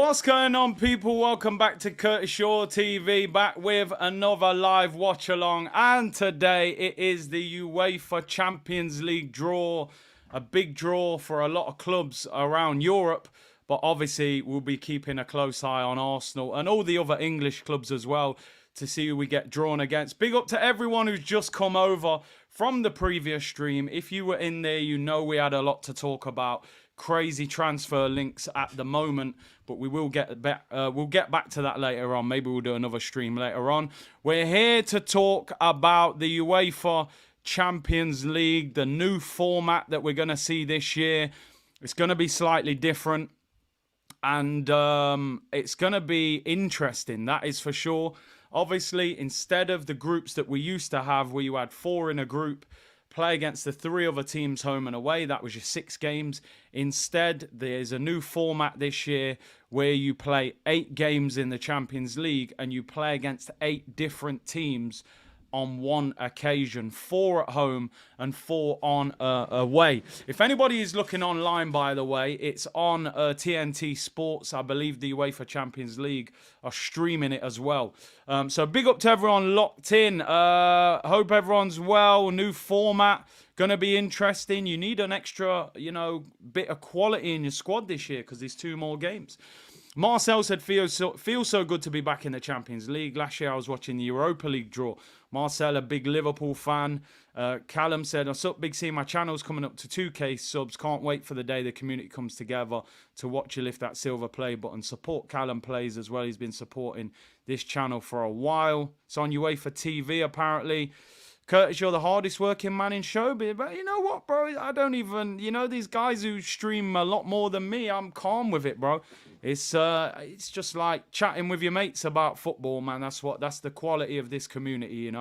What's going on, people? Welcome back to Curtis Shaw TV, back with another live watch-along. And today it is the UEFA Champions League draw. A big draw for a lot of clubs around Europe. But obviously, we'll be keeping a close eye on Arsenal and all the other English clubs as well to see who we get drawn against. Big up to everyone who's just come over from the previous stream. If you were in there, you know we had a lot to talk about. Crazy transfer links at the moment, but we will get back. We'll get back to that later on. Maybe we'll do another stream later on. We're here to talk about the UEFA Champions League, the new format that we're going to see this year. It's going to be slightly different, and it's going to be interesting. That is for sure. Obviously, instead of the groups that we used to have, where you had 4 in a group, play against the 3 other teams home and away. That was your 6 games. Instead, there's a new format this year where you play 8 games in the Champions League and you play against 8 different teams on one occasion. 4 at home and 4 on away. If anybody is looking online, by the way, it's on TNT Sports. I believe the UEFA Champions League are streaming it as well. So big up to everyone locked in. Hope everyone's well. New format. Going to be interesting. You need an extra, bit of quality in your squad this year because there's 2 more games. Marcel said, feels so good to be back in the Champions League. Last year I was watching the Europa League draw. Marcel, a big Liverpool fan. Callum said, "What's up, Big C? My channel's coming up to 2K subs. Can't wait for the day the community comes together to watch you lift that silver play button." Support Callum Plays as well. He's been supporting this channel for a while. It's on UEFA TV, apparently. Curtis, you're the hardest working man in showbiz. But you know what, bro? I don't even, these guys who stream a lot more than me, I'm calm with it, bro. It's just like chatting with your mates about football, man. That's the quality of this community,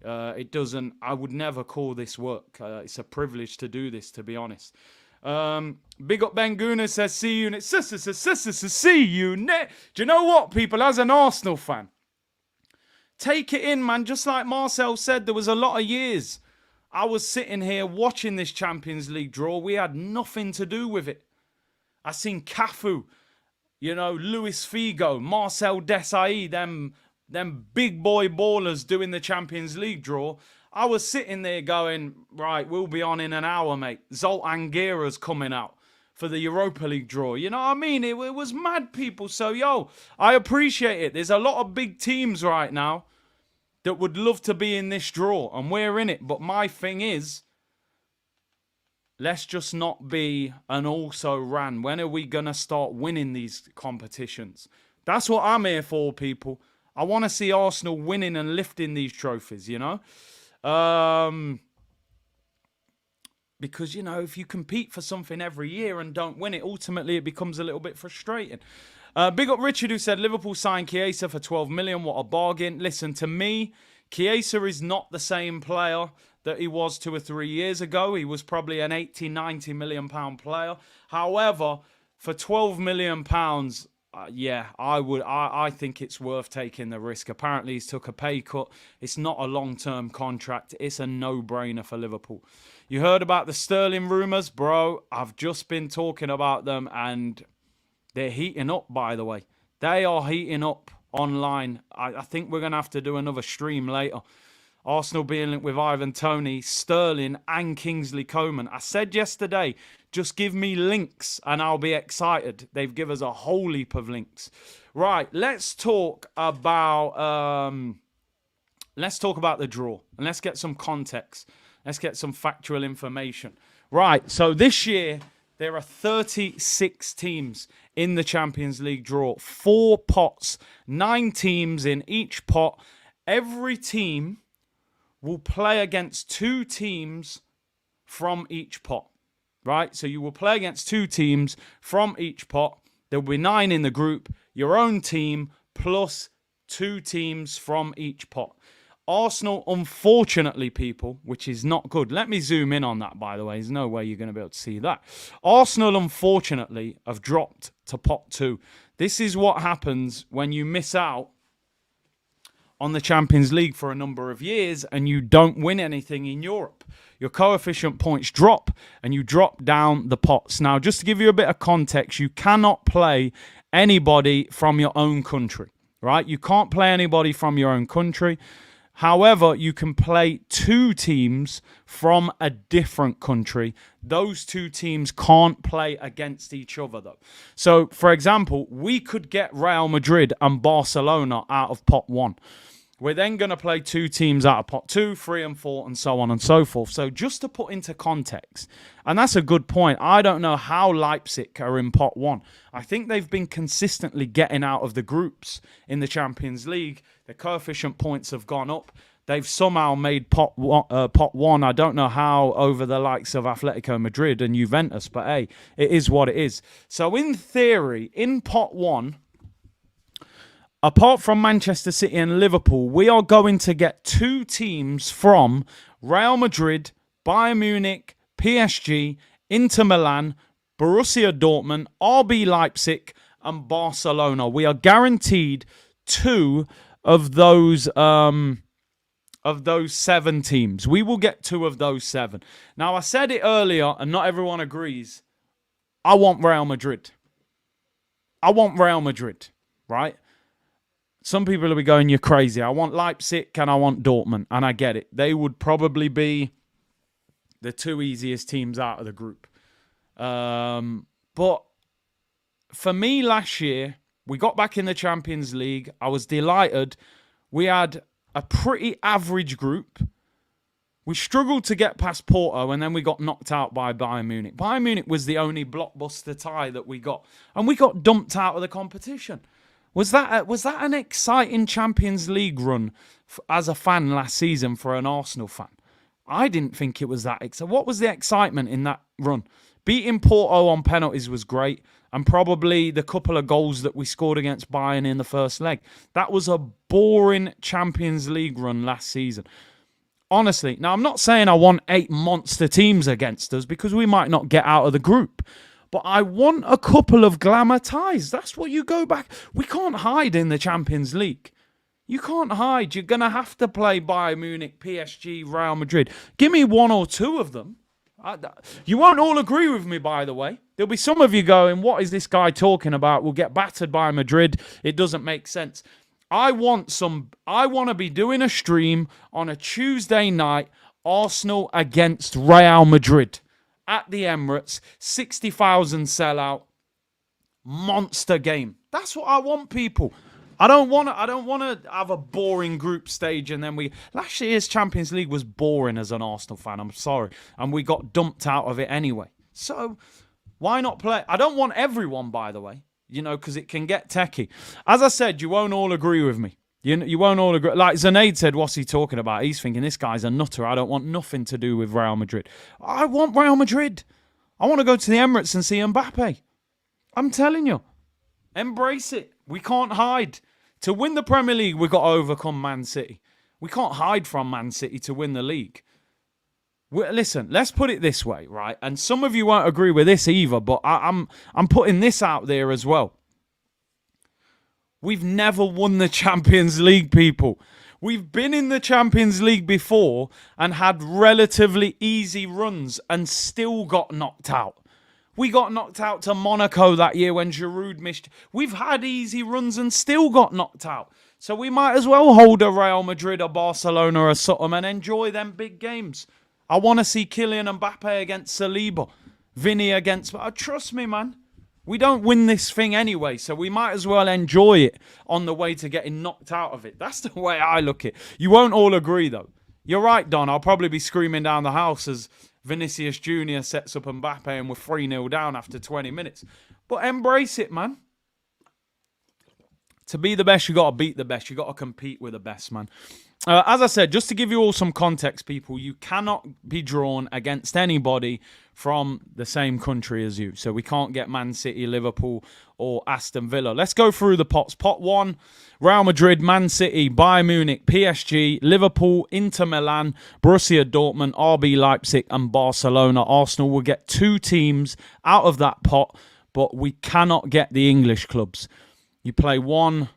I would never call this work. It's a privilege to do this, to be honest. Big up Banguna says, see you, see you, net. Do you know what, people, as an Arsenal fan, take it in, man. Just like Marcel said, there was a lot of years I was sitting here watching this Champions League draw. We had nothing to do with it. I seen Cafu, Luis Figo, Marcel Desailly, them big boy ballers doing the Champions League draw. I was sitting there going, right, we'll be on in an hour, mate. Zoltan Guerra's coming out for the Europa League draw. You know what I mean? It was mad, people. So, I appreciate it. There's a lot of big teams right now that would love to be in this draw, and we're in it. But my thing is, let's just not be an also-ran. When are we going to start winning these competitions? That's what I'm here for, people. I want to see Arsenal winning and lifting these trophies, Because, if you compete for something every year and don't win it, ultimately it becomes a little bit frustrating. Big up Richard, who said Liverpool signed Chiesa for 12 million. What a bargain. Listen, to me, Chiesa is not the same player that he was 2 or 3 years ago. He was probably an 80, 90 million pound player. However, for 12 million pounds, I think it's worth taking the risk. Apparently, he's took a pay cut. It's not a long-term contract. It's a no-brainer for Liverpool. You heard about the Sterling rumours? Bro, I've just been talking about them, and they're heating up, by the way. They are heating up online. I think we're going to have to do another stream later. Arsenal being linked with Ivan Toney, Sterling and Kingsley Coman. I said yesterday, just give me links and I'll be excited. They've given us a whole heap of links. Right, let's talk about the draw. And let's get some context. Let's get some factual information. Right, so this year, there are 36 teams in the Champions League draw. 4 pots, 9 teams in each pot. Every team will play against 2 teams from each pot, right? So you will play against 2 teams from each pot. There will be 9 in the group, your own team, plus 2 teams from each pot. Arsenal, unfortunately, people, which is not good. Let me zoom in on that, by the way. There's no way you're going to be able to see that. Arsenal, unfortunately, have dropped to pot 2. This is what happens when you miss out on the Champions League for a number of years and you don't win anything in Europe. Your coefficient points drop and you drop down the pots. Now, just to give you a bit of context, you cannot play anybody from your own country, right? You can't play anybody from your own country. However, you can play 2 teams from a different country. Those 2 teams can't play against each other, though. So, for example, we could get Real Madrid and Barcelona out of pot 1. We're then going to play 2 teams out of pot 2, 3 and 4, and so on and so forth. So just to put into context, and that's a good point, I don't know how Leipzig are in pot 1. I think they've been consistently getting out of the groups in the Champions League. The coefficient points have gone up. They've somehow made pot 1. I don't know how, over the likes of Atletico Madrid and Juventus, but hey, it is what it is. So in theory, in pot 1, apart from Manchester City and Liverpool, we are going to get 2 teams from Real Madrid, Bayern Munich, PSG, Inter Milan, Borussia Dortmund, RB Leipzig, and Barcelona. We are guaranteed 2 of those 7 teams. We will get 2 of those 7. Now, I said it earlier, and not everyone agrees. I want Real Madrid. I want Real Madrid, right? Some people will be going, you're crazy. I want Leipzig and I want Dortmund. And I get it. They would probably be the 2 easiest teams out of the group. But for me last year, we got back in the Champions League. I was delighted. We had a pretty average group. We struggled to get past Porto and then we got knocked out by Bayern Munich. Bayern Munich was the only blockbuster tie that we got. And we got dumped out of the competition. Was that an exciting Champions League run as a fan last season for an Arsenal fan? I didn't think it was that exciting. What was the excitement in that run? Beating Porto on penalties was great, and probably the couple of goals that we scored against Bayern in the first leg. That was a boring Champions League run last season. Honestly, now I'm not saying I want 8 monster teams against us because we might not get out of the group. But I want a couple of glamour ties. That's what you go back. We can't hide in the Champions League. You can't hide. You're going to have to play Bayern Munich, PSG, Real Madrid. Give me 1 or 2 of them. You won't all agree with me, by the way. There'll be some of you going, what is this guy talking about? We'll get battered by Madrid. It doesn't make sense. I want to be doing a stream on a Tuesday night, Arsenal against Real Madrid. At the Emirates, 60,000 sellout, monster game. That's what I want, people. I don't want to have a boring group stage and then last year's Champions League was boring as an Arsenal fan. I'm sorry, and we got dumped out of it anyway. So why not play? I don't want everyone, by the way, because it can get techie. As I said, you won't all agree with me. You won't all agree. Like Zaneid said, what's he talking about? He's thinking, this guy's a nutter. I don't want nothing to do with Real Madrid. I want Real Madrid. I want to go to the Emirates and see Mbappe. I'm telling you. Embrace it. We can't hide. To win the Premier League, we've got to overcome Man City. We can't hide from Man City to win the league. Listen, let's put it this way, right? And some of you won't agree with this either, but I'm putting this out there as well. We've never won the Champions League, people. We've been in the Champions League before and had relatively easy runs and still got knocked out. We got knocked out to Monaco that year when Giroud missed. We've had easy runs and still got knocked out. So we might as well hold a Real Madrid or Barcelona or something and enjoy them big games. I want to see Kylian Mbappe against Saliba. Vinny against... Trust me, man. We don't win this thing anyway, so we might as well enjoy it on the way to getting knocked out of it. That's the way I look at it. You won't all agree, though. You're right, Don. I'll probably be screaming down the house as Vinicius Jr. sets up Mbappe and we're 3-0 down after 20 minutes. But embrace it, man. To be the best, you got to beat the best. You got to compete with the best, man. As I said, just to give you all some context, people, you cannot be drawn against anybody from the same country as you. So we can't get Man City, Liverpool, or Aston Villa. Let's go through the pots. Pot 1, Real Madrid, Man City, Bayern Munich, PSG, Liverpool, Inter Milan, Borussia Dortmund, RB Leipzig, and Barcelona. Arsenal will get 2 teams out of that pot, but we cannot get the English clubs. You play one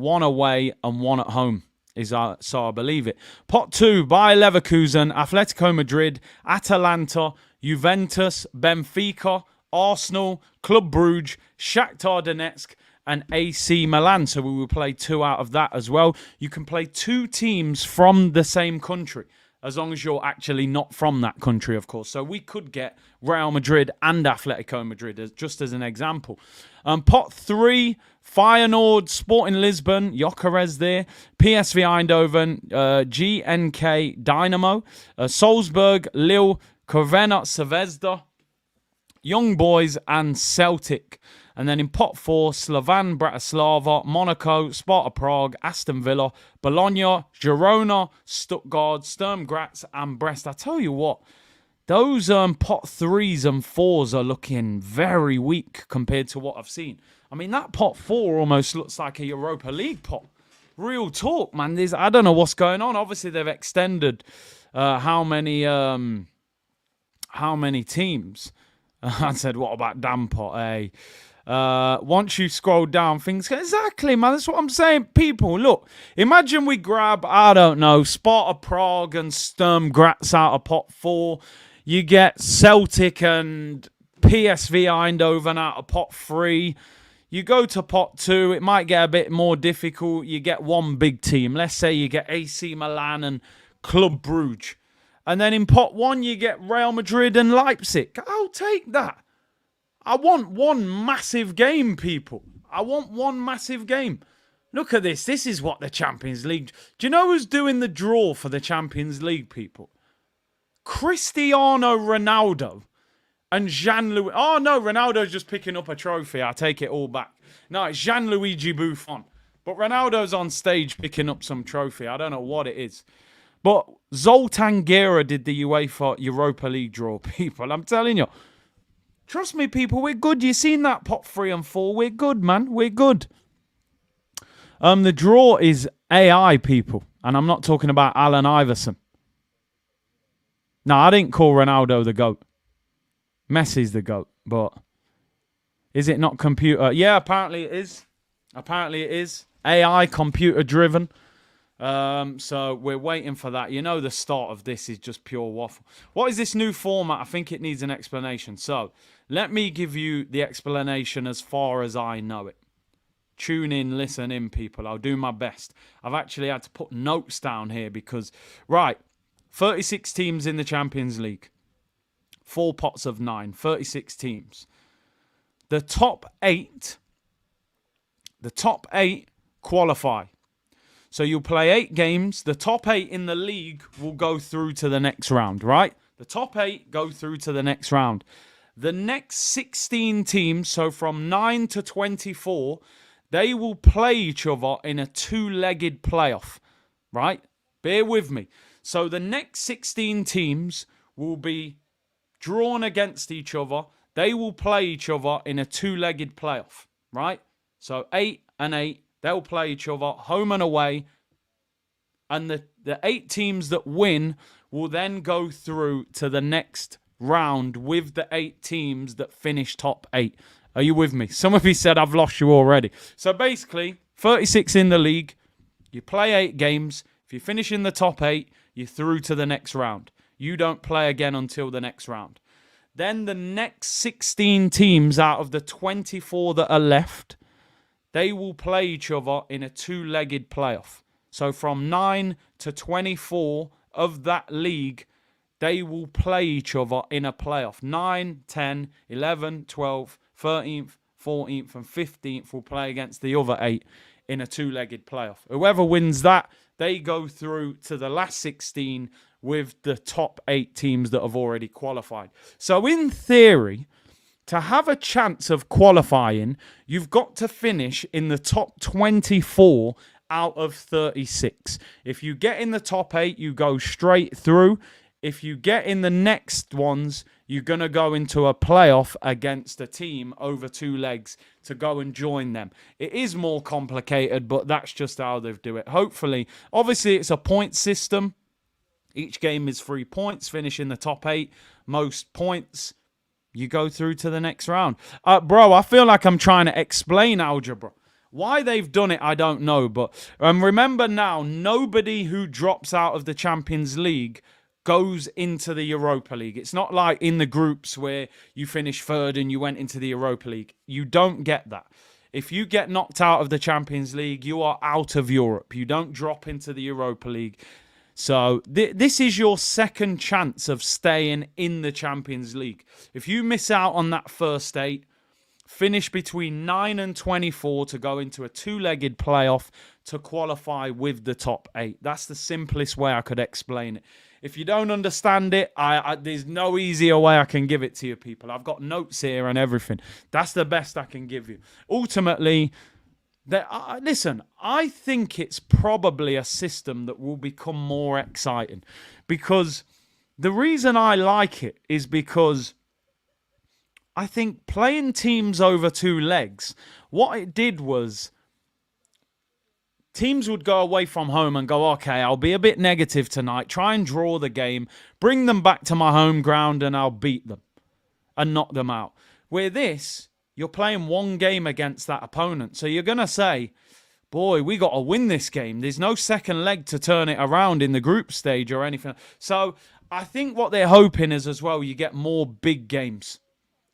1 away, and 1 at home. So I believe it. Pot 2, Bayer Leverkusen, Atletico Madrid, Atalanta, Juventus, Benfica, Arsenal, Club Brugge, Shakhtar Donetsk, and AC Milan. So we will play 2 out of that as well. You can play 2 teams from the same country, as long as you're actually not from that country, of course. So we could get Real Madrid and Atletico Madrid, just as an example. Pot 3, Feyenoord, Sporting Lisbon, Jokeres there, PSV Eindhoven, GNK Dynamo, Salzburg, Lille, Crvena Zvezda, Young Boys, and Celtic. And then in pot 4, Slovan Bratislava, Monaco, Sparta Prague, Aston Villa, Bologna, Girona, Stuttgart, Sturm Graz, and Brest. I tell you what, those pot 3s and 4s are looking very weak compared to what I've seen. I mean, that pot 4 almost looks like a Europa League pot. Real talk, man. I don't know what's going on. Obviously, they've extended how many teams. I said, what about damn pot, eh? Once you scroll down, things go, exactly, man. That's what I'm saying. People, look, imagine we grab, I don't know, Sparta Prague and Sturm Graz out of pot 4. You get Celtic and PSV Eindhoven out of pot 3. You go to pot 2, it might get a bit more difficult. You get one big team. Let's say you get AC Milan and Club Brugge. And then in pot 1, you get Real Madrid and Leipzig. I'll take that. I want one massive game, people. I want one massive game. Look at this. This is what the Champions League... Do you know who's doing the draw for the Champions League, people? Cristiano Ronaldo and Gianluigi... Oh, no, Ronaldo's just picking up a trophy. I take it all back. No, it's Gianluigi Buffon. But Ronaldo's on stage picking up some trophy. I don't know what it is. But Zoltan Gera did the UEFA Europa League draw, people. I'm telling you. Trust me, people, we're good. You seen that pot 3 and 4? We're good, man. We're good. The draw is AI, people. And I'm not talking about Allen Iverson. No, I didn't call Ronaldo the GOAT. Messi's the GOAT. But is it not computer? Yeah, apparently it is. Apparently it is. AI, computer driven. So we're waiting for that. You know the start of this is just pure waffle. What is this new format? I think it needs an explanation. So let me give you the explanation as far as I know it. Tune in, listen in, people. I'll do my best. I've actually had to put notes down here because, right, 36 teams in the Champions League. 4 pots of 9, 36 teams. The top 8 qualify. So you'll play 8 games. The top 8 in the league will go through to the next round, right? The top 8 go through to the next round. The next 16 teams, so from 9 to 24, they will play each other in a 2-legged playoff, right? Bear with me. So the next 16 teams will be drawn against each other. They will play each other in a 2-legged playoff, right? So 8 and 8. They'll play each other home and away. And the 8 teams that win will then go through to the next round with the 8 teams that finish top 8. Are you with me? Some of you said I've lost you already. So basically, 36 in the league. You play 8 games. If you finish in the top 8, you're through to the next round. You don't play again until the next round. Then the next 16 teams out of the 24 that are left, they will play each other in a 2-legged playoff. So from 9 to 24 of that league, they will play each other in a playoff. 9, 10, 11, 12, 13th, 14th, and 15th will play against the other 8 in a 2-legged playoff. Whoever wins that, they go through to the last 16 with the top 8 teams that have already qualified. So in theory, to have a chance of qualifying, you've got to finish in the top 24 out of 36. If you get in the top 8, you go straight through. If you get in the next ones, you're going to go into a playoff against a team over 2 legs to go and join them. It is more complicated, but that's just how they do it. Hopefully, obviously, it's a point system. Each game is 3 points. Finish in the top 8. Most points, you go through to the next round. Bro, I feel like I'm trying to explain algebra. Why they've done it, I don't know. But remember now, nobody who drops out of the Champions League goes into the Europa League. It's not like in the groups where you finish third and you went into the Europa League. You don't get that. If you get knocked out of the Champions League, you are out of Europe. You don't drop into the Europa League. So this is your second chance of staying in the Champions League. If you miss out on that first 8, finish between 9 and 24 to go into a 2-legged playoff to qualify with the top 8. That's the simplest way I could explain it. If you don't understand it, there's no easier way I can give it to you, people. I've got notes here and everything. That's the best I can give you. Ultimately, listen, I think it's probably a system that will become more exciting. Because the reason I like it is because I think playing teams over 2 legs, what it did was teams would go away from home and go, okay, I'll be a bit negative tonight, try and draw the game, bring them back to my home ground and I'll beat them and knock them out. Where this, you're playing one game against that opponent. So you're going to say, boy, we got to win this game. There's no second leg to turn it around in the group stage or anything. So I think what they're hoping is as well, you get more big games.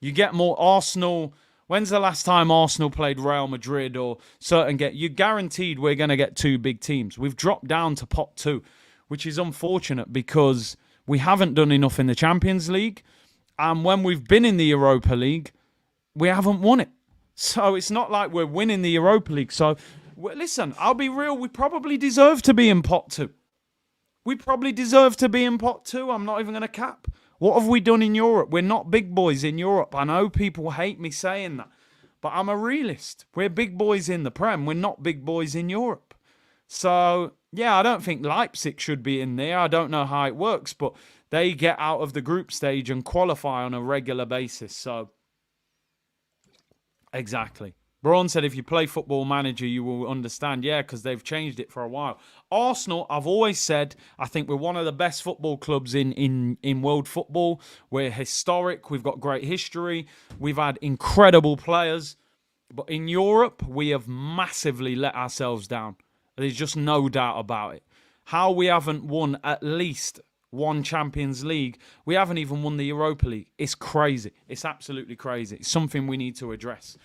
You get more Arsenal. When's the last time Arsenal played Real Madrid or certain get? You're guaranteed we're going to get 2 big teams. We've dropped down to pot 2, which is unfortunate because we haven't done enough in the Champions League. And when we've been in the Europa League, we haven't won it. So it's not like we're winning the Europa League. So listen, I'll be real. We probably deserve to be in pot 2. We probably deserve to be in pot 2. I'm not even going to cap. What have we done in Europe? We're not big boys in Europe. I know people hate me saying that, but I'm a realist. We're big boys in the Prem. We're not big boys in Europe. So, yeah, I don't think Leipzig should be in there. I don't know how it works, but they get out of the group stage and qualify on a regular basis. So, exactly. Braun said if you play Football Manager, you will understand. Yeah, because they've changed it for a while. Arsenal, I've always said, I think we're one of the best football clubs in world football. We're historic. We've got great history. We've had incredible players. But in Europe, we have massively let ourselves down. There's just no doubt about it. How we haven't won at least one Champions League. We haven't even won the Europa League. It's crazy. It's absolutely crazy. It's something we need to address.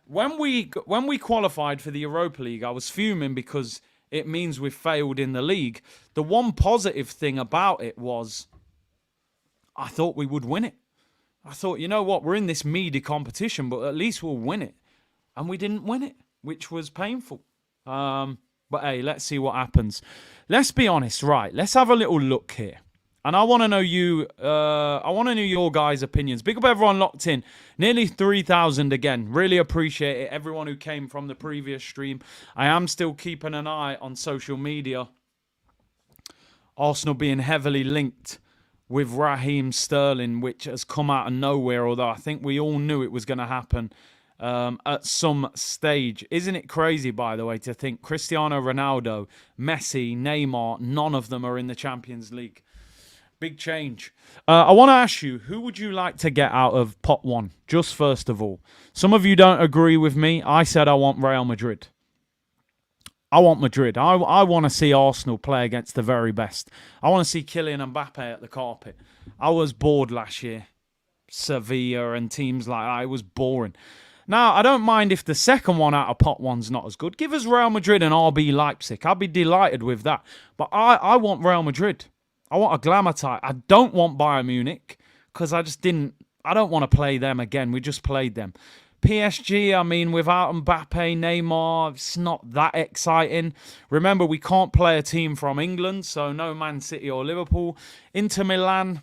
When we qualified for the Europa League, I was fuming because it means we've failed in the league. The one positive thing about it was I thought we would win it. I thought, you know what, we're in this meaty competition, but at least we'll win it. And we didn't win it, which was painful. But hey, let's see what happens. Let's be honest, right? Let's have a little look here. And I want to know your guys' opinions. Big up everyone locked in. Nearly 3,000 again. Really appreciate it. Everyone who came from the previous stream. I am still keeping an eye on social media. Arsenal being heavily linked with Raheem Sterling, which has come out of nowhere. Although I think we all knew it was going to happen at some stage. Isn't it crazy, by the way, to think Cristiano Ronaldo, Messi, Neymar, none of them are in the Champions League. Big change. I want to ask you, who would you like to get out of pot 1? Just first of all. Some of you don't agree with me. I said I want Real Madrid. I want Madrid. I want to see Arsenal play against the very best. I want to see Kylian Mbappe at the carpet. I was bored last year. Sevilla and teams like that. It was boring. Now, I don't mind if the second one out of pot 1's not as good. Give us Real Madrid and RB Leipzig. I'd be delighted with that. But I want Real Madrid. I want a glamour tie. I don't want Bayern Munich because I don't want to play them again. We just played them. PSG, I mean, without Mbappe, Neymar, it's not that exciting. Remember, we can't play a team from England, so no Man City or Liverpool. Inter Milan,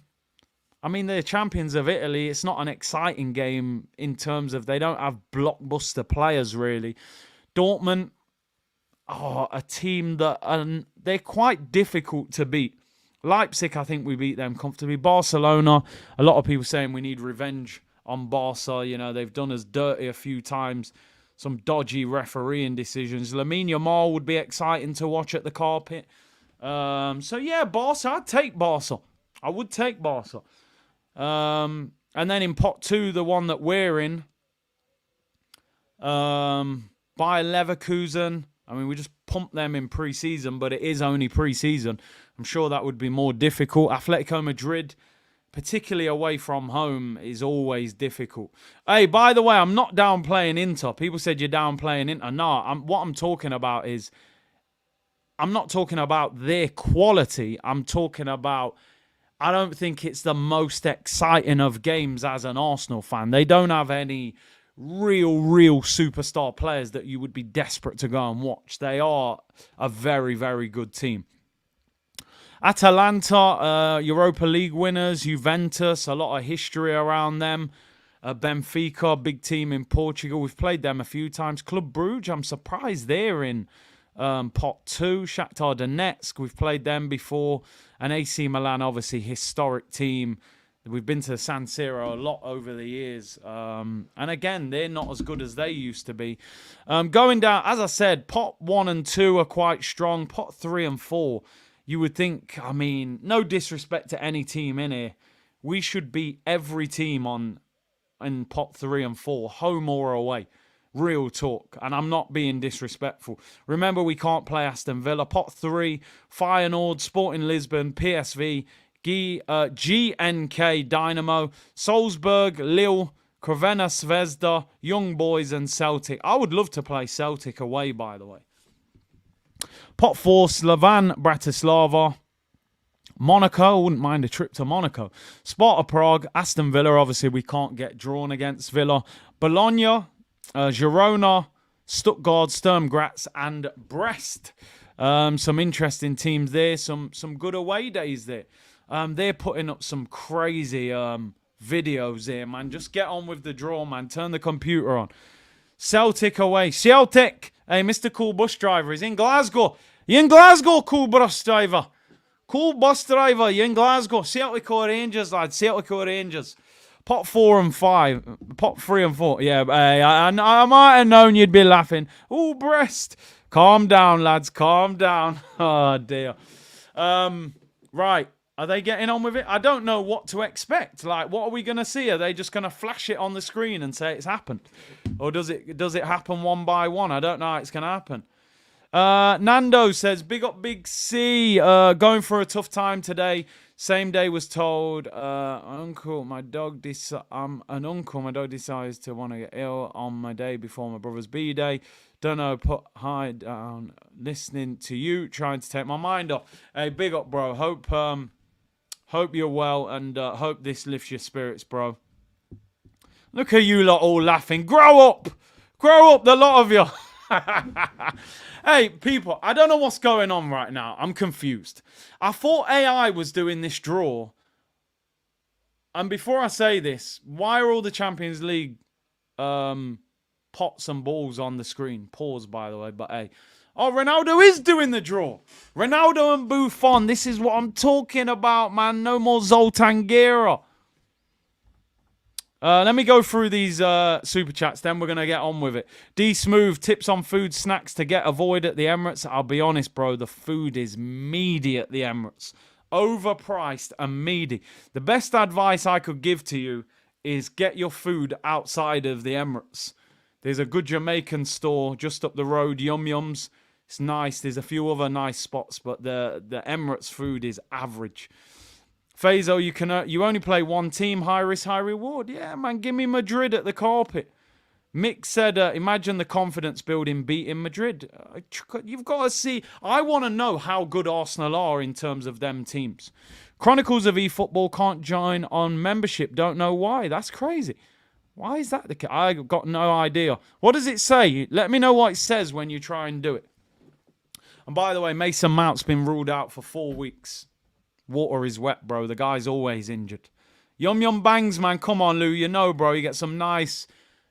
I mean, they're champions of Italy. It's not an exciting game in terms of they don't have blockbuster players, really. Dortmund, a team that they're quite difficult to beat. Leipzig, I think we beat them comfortably. Barcelona, a lot of people saying we need revenge on Barca. You know, they've done us dirty a few times. Some dodgy refereeing decisions. Lamine Yamal would be exciting to watch at the carpet. So, yeah, Barca. I'd take Barca. I would take Barca. And then in pot 2, the one that we're in, Bayer Leverkusen. I mean, we just pumped them in pre-season, but it is only pre-season. I'm sure that would be more difficult. Atletico Madrid, particularly away from home, is always difficult. Hey, by the way, I'm not downplaying Inter. People said you're downplaying Inter. No, what I'm talking about is, I'm not talking about their quality. I'm talking about, I don't think it's the most exciting of games as an Arsenal fan. They don't have any real superstar players that you would be desperate to go and watch. They are a very, very good team. Atalanta, Europa League winners. Juventus, a lot of history around them. Benfica, big team in Portugal. We've played them a few times. Club Brugge, I'm surprised they're in pot 2. Shakhtar Donetsk, we've played them before. And AC Milan, obviously, historic team. We've been to San Siro a lot over the years. And again, they're not as good as they used to be. Going down, as I said, pot 1 and 2 are quite strong. Pot 3 and 4, you would think, I mean, no disrespect to any team in here, we should beat every team in pot 3 and 4, home or away. Real talk. And I'm not being disrespectful. Remember, we can't play Aston Villa. Pot 3, Feyenoord, Sporting Lisbon, PSV, GNK Dynamo, Salzburg, Lille, Crvena Zvezda, Young Boys and Celtic. I would love to play Celtic away, by the way. Pot 4, Slovan Bratislava, Monaco. Wouldn't mind a trip to Monaco. Sparta Prague, Aston Villa. Obviously, we can't get drawn against Villa. Bologna, Girona, Stuttgart, Sturm Graz and Brest. Some interesting teams there. Some good away days there. They're putting up some crazy videos here, man. Just get on with the draw, man. Turn the computer on. Celtic away. Celtic. Hey, Mr. Cool Bus Driver is in Glasgow. You in Glasgow, Cool Bus Driver? Cool Bus Driver, you in Glasgow? Celtic or Rangers, lad. Celtic or Rangers. Pot 4 and 5. Pot 3 and 4. Yeah, hey, I might have known you'd be laughing. Oh, Brest. Calm down, lads. Calm down. Oh, dear. Right. Are they getting on with it? I don't know what to expect. Like, what are we going to see? Are they just going to flash it on the screen and say it's happened? Or does it happen one by one? I don't know how it's going to happen. Nando says, big up Big C. Going for a tough time today. Same day was told, an uncle, my dog decides to want to get ill on my day before my brother's B-day. Don't know, put high down, listening to you, trying to take my mind off. Hey, big up, bro. Hope you're well, and hope this lifts your spirits, bro. Look at you lot all laughing. Grow up! Grow up, the lot of you. Hey, people, I don't know what's going on right now. I'm confused. I thought AI was doing this draw. And before I say this, why are all the Champions League pots and balls on the screen? Pause, by the way, but hey. Oh, Ronaldo is doing the draw. Ronaldo and Buffon. This is what I'm talking about, man. No more Zoltan Gera. Let me go through these super chats, then we're going to get on with it. D Smooth, tips on food, snacks to get avoid at the Emirates. I'll be honest, bro, the food is meaty at the Emirates. Overpriced and meaty. The best advice I could give to you is get your food outside of the Emirates. There's a good Jamaican store just up the road, Yum Yums. It's nice. There's a few other nice spots, but the Emirates food is average. Fazo, you only play one team, high risk, high reward. Yeah, man, give me Madrid at the carpet. Mick said, imagine the confidence building beating Madrid. You've got to see. I want to know how good Arsenal are in terms of them teams. Chronicles of eFootball can't join on membership. Don't know why. That's crazy. Why is that the case? I got no idea. What does it say? Let me know what it says when you try and do it. And by the way, Mason Mount's been ruled out for 4 weeks. Water is wet, bro. The guy's always injured. Yum Yum Bangs, man. Come on, Lou. You know, bro. You get some nice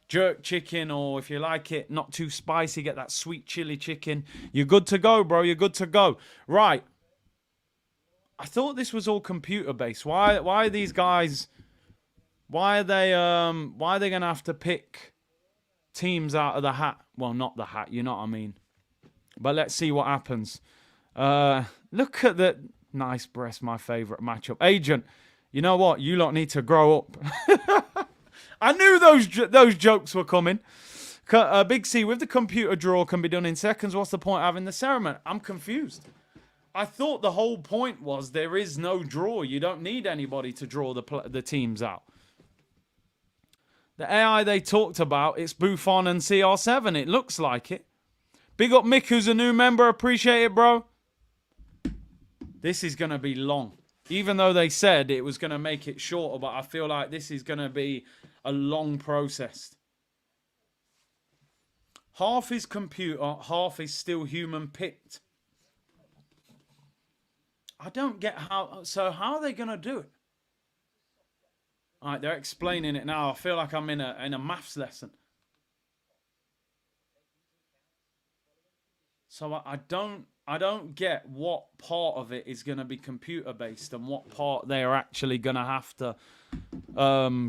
jerk chicken, or if you like it, not too spicy, get that sweet chili chicken. You're good to go, bro. You're good to go. Right. I thought this was all computer-based. Why are these guys... Why are they going to have to pick teams out of the hat? Well, not the hat, you know what I mean. But let's see what happens. Look at the nice breast, my favourite matchup. Agent, you know what? You lot need to grow up. I knew those jokes were coming. Big C, with the computer draw can be done in seconds. What's the point of having the ceremony? I'm confused. I thought the whole point was there is no draw. You don't need anybody to draw the teams out. The AI they talked about, it's Buffon and CR7. It looks like it. Big up Mick, who's a new member. Appreciate it, bro. This is going to be long. Even though they said it was going to make it shorter, but I feel like this is going to be a long process. Half is computer, half is still human picked. I don't get how... So how are they going to do it? All right, they're explaining it now. I feel like I'm in a maths lesson. So I don't get what part of it is going to be computer based and what part they are actually going to have to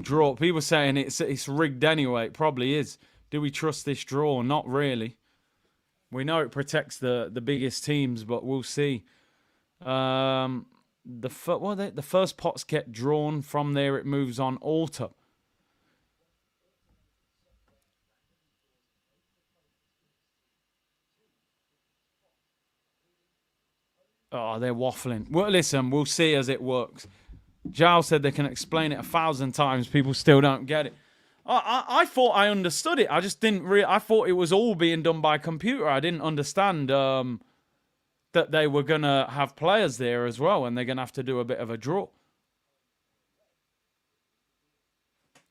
draw. People saying it's rigged anyway. It probably is. Do we trust this draw? Not really. We know it protects the biggest teams, but we'll see. The first pots get drawn. From there, it moves on alter. Oh, they're waffling. Well, listen, we'll see as it works. Zhao said they can explain it 1,000 times. People still don't get it. I thought I understood it. I just didn't I thought it was all being done by computer. I didn't understand that they were going to have players there as well, and they're going to have to do a bit of a draw.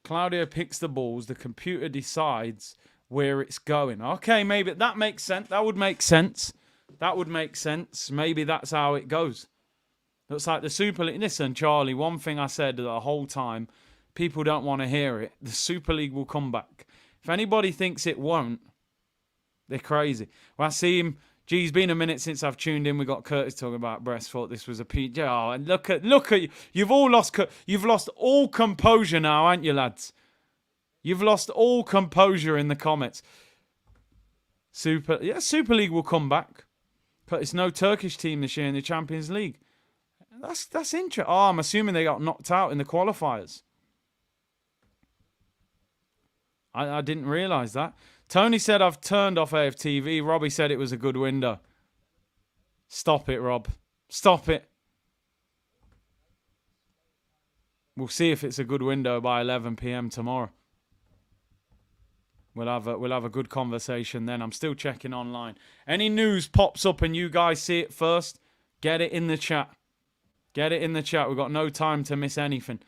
Claudio picks the balls. The computer decides where it's going. Okay, maybe that makes sense. That would make sense. That would make sense. Maybe that's how it goes. Looks like the Super League. Listen, Charlie, one thing I said the whole time, people don't want to hear it. The Super League will come back. If anybody thinks it won't, they're crazy. Well, I see him. Gee, it's been a minute since I've tuned in. We got Curtis talking about breast. Thought this was a PJ. Oh, and look at you. You've lost all composure now, aren't you, lads? You've lost all composure in the comments. Super League will come back. But it's no Turkish team this year in the Champions League. That's interesting. Oh, I'm assuming they got knocked out in the qualifiers. I didn't realise that. Tony said I've turned off AFTV. Robbie said it was a good window. Stop it, Rob. Stop it. We'll see if it's a good window by 11 p.m. tomorrow. We'll have a good conversation then. I'm still checking online. Any news pops up and you guys see it first, get it in the chat. Get it in the chat. We've got no time to miss anything.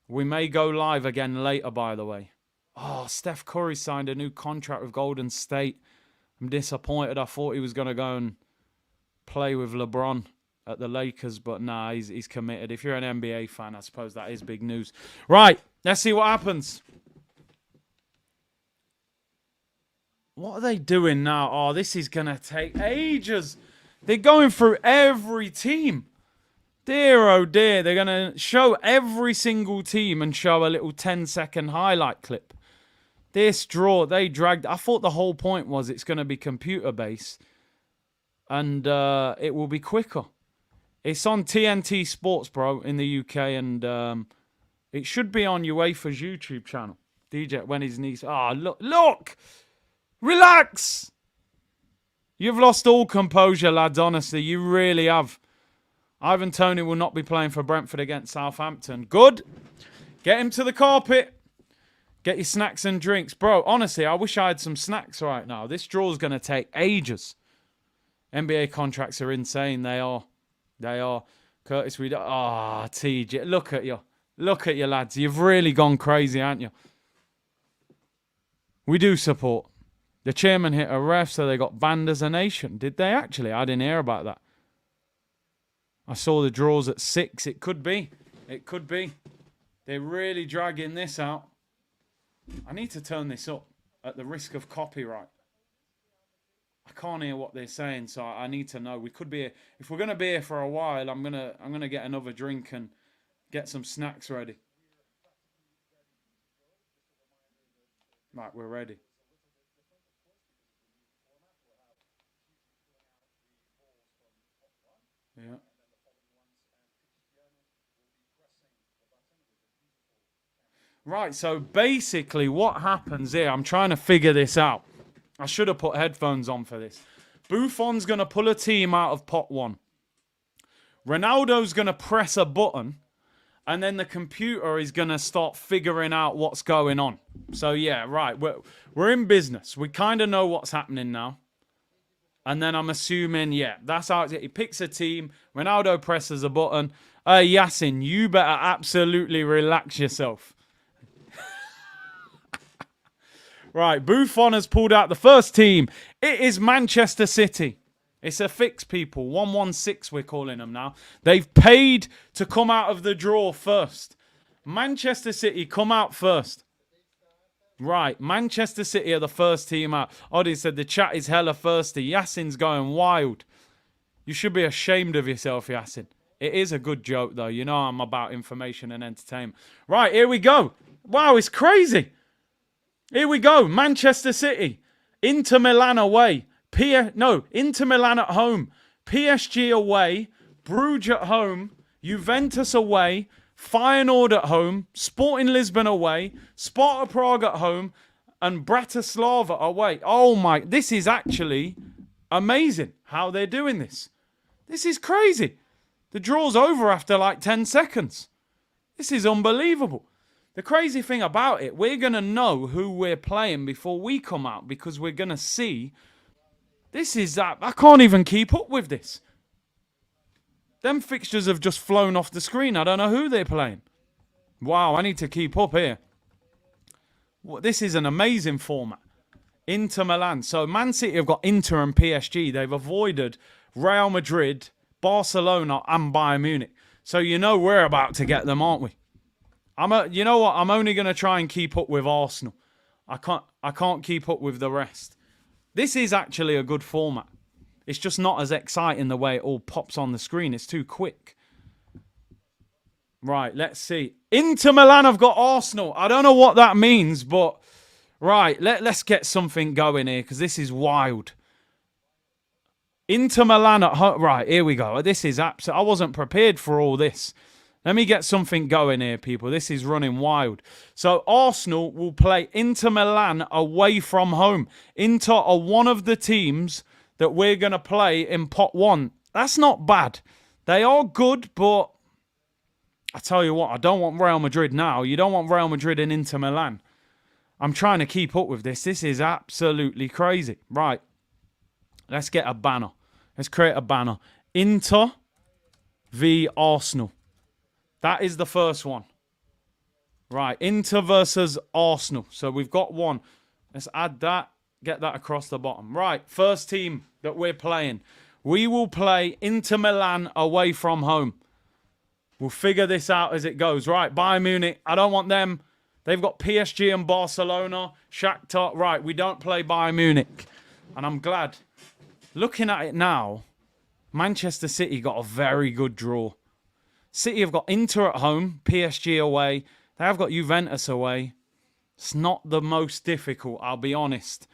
We may go live again later, by the way. Oh, Steph Curry signed a new contract with Golden State. I'm disappointed. I thought he was going to go and play with LeBron at the Lakers, but nah, he's committed. If you're an NBA fan, I suppose that is big news. Right, let's see what happens. What are they doing now? Oh, this is going to take ages. They're going through every team. Dear, oh dear. They're going to show every single team and show a little 10-second highlight clip. This draw, they dragged... I thought the whole point was it's going to be computer-based. And it will be quicker. It's on TNT Sports, bro, in the UK. And it should be on UEFA's YouTube channel. DJ, when his knees... Ah, oh, look! Relax! You've lost all composure, lads, honestly. You really have. Ivan Toney will not be playing for Brentford against Southampton. Good. Get him to the carpet. Get your snacks and drinks. Bro, honestly, I wish I had some snacks right now. This draw's going to take ages. NBA contracts are insane. They are. They are. Curtis, TJ. Look at you. Look at you, lads. You've really gone crazy, aren't you? We do support. The chairman hit a ref, so they got banned as a nation. Did they actually? I didn't hear about that. I saw the draws at 6. It could be. It could be. They're really dragging this out. I need to turn this up at the risk of copyright. I can't hear what they're saying, so I need to know. We could be here. If we're gonna be here for a while, I'm gonna get another drink and get some snacks ready. Right, we're ready. Yeah. Right, so basically what happens here, I'm trying to figure this out. I should have put headphones on for this. Buffon's going to pull a team out of pot 1. Ronaldo's going to press a button, and then the computer is going to start figuring out what's going on. So, yeah, right, we're in business. We kind of know what's happening now. And then I'm assuming, yeah, that's how he picks a team. Ronaldo presses a button. Yasin, you better absolutely relax yourself. Right, Buffon has pulled out the first team. It is Manchester City. It's a fix, people. 116 we're calling them now. They've paid to come out of the draw first. Manchester City come out first. Right, Manchester City are the first team out. Oddy said the chat is hella thirsty. Yasin's going wild. You should be ashamed of yourself, Yasin. It is a good joke, though. You know I'm about information and entertainment. Right, here we go. Wow, it's crazy. Here we go. Manchester City. Inter Milan away. Inter Milan at home. PSG away. Bruges at home. Juventus away. Feyenoord at home. Sporting Lisbon away. Sparta Prague at home. And Bratislava away. Oh my. This is actually amazing how they're doing this. This is crazy. The draw's over after like 10 seconds. This is unbelievable. The crazy thing about it, we're going to know who we're playing before we come out because we're going to see. This is that. I can't even keep up with this. Them fixtures have just flown off the screen. I don't know who they're playing. Wow, I need to keep up here. This is an amazing format. Inter Milan. So Man City have got Inter and PSG. They've avoided Real Madrid, Barcelona and Bayern Munich. So you know we're about to get them, aren't we? You know what? I'm only going to try and keep up with Arsenal. I can't keep up with the rest. This is actually a good format. It's just not as exciting the way it all pops on the screen. It's too quick. Right, let's see. Inter Milan have got Arsenal. I don't know what that means, but right, let's get something going here because this is wild. Inter Milan at home. Right, here we go. This is absolute. I wasn't prepared for all this. Let me get something going here, people. This is running wild. So Arsenal will play Inter Milan away from home. Inter are one of the teams that we're going to play in pot 1. That's not bad. They are good, but I tell you what, I don't want Real Madrid now. You don't want Real Madrid and Inter Milan. I'm trying to keep up with this. This is absolutely crazy. Right. Let's get a banner. Let's create a banner. Inter v Arsenal. That is the first one. Right, Inter versus Arsenal. So we've got one. Let's add that. Get that across the bottom. Right, first team that we're playing. We will play Inter Milan away from home. We'll figure this out as it goes. Right, Bayern Munich. I don't want them. They've got PSG and Barcelona. Shakhtar. Right, we don't play Bayern Munich. And I'm glad. Looking at it now, Manchester City got a very good draw. City have got Inter at home, PSG away. They have got Juventus away. It's not the most difficult, I'll be honest.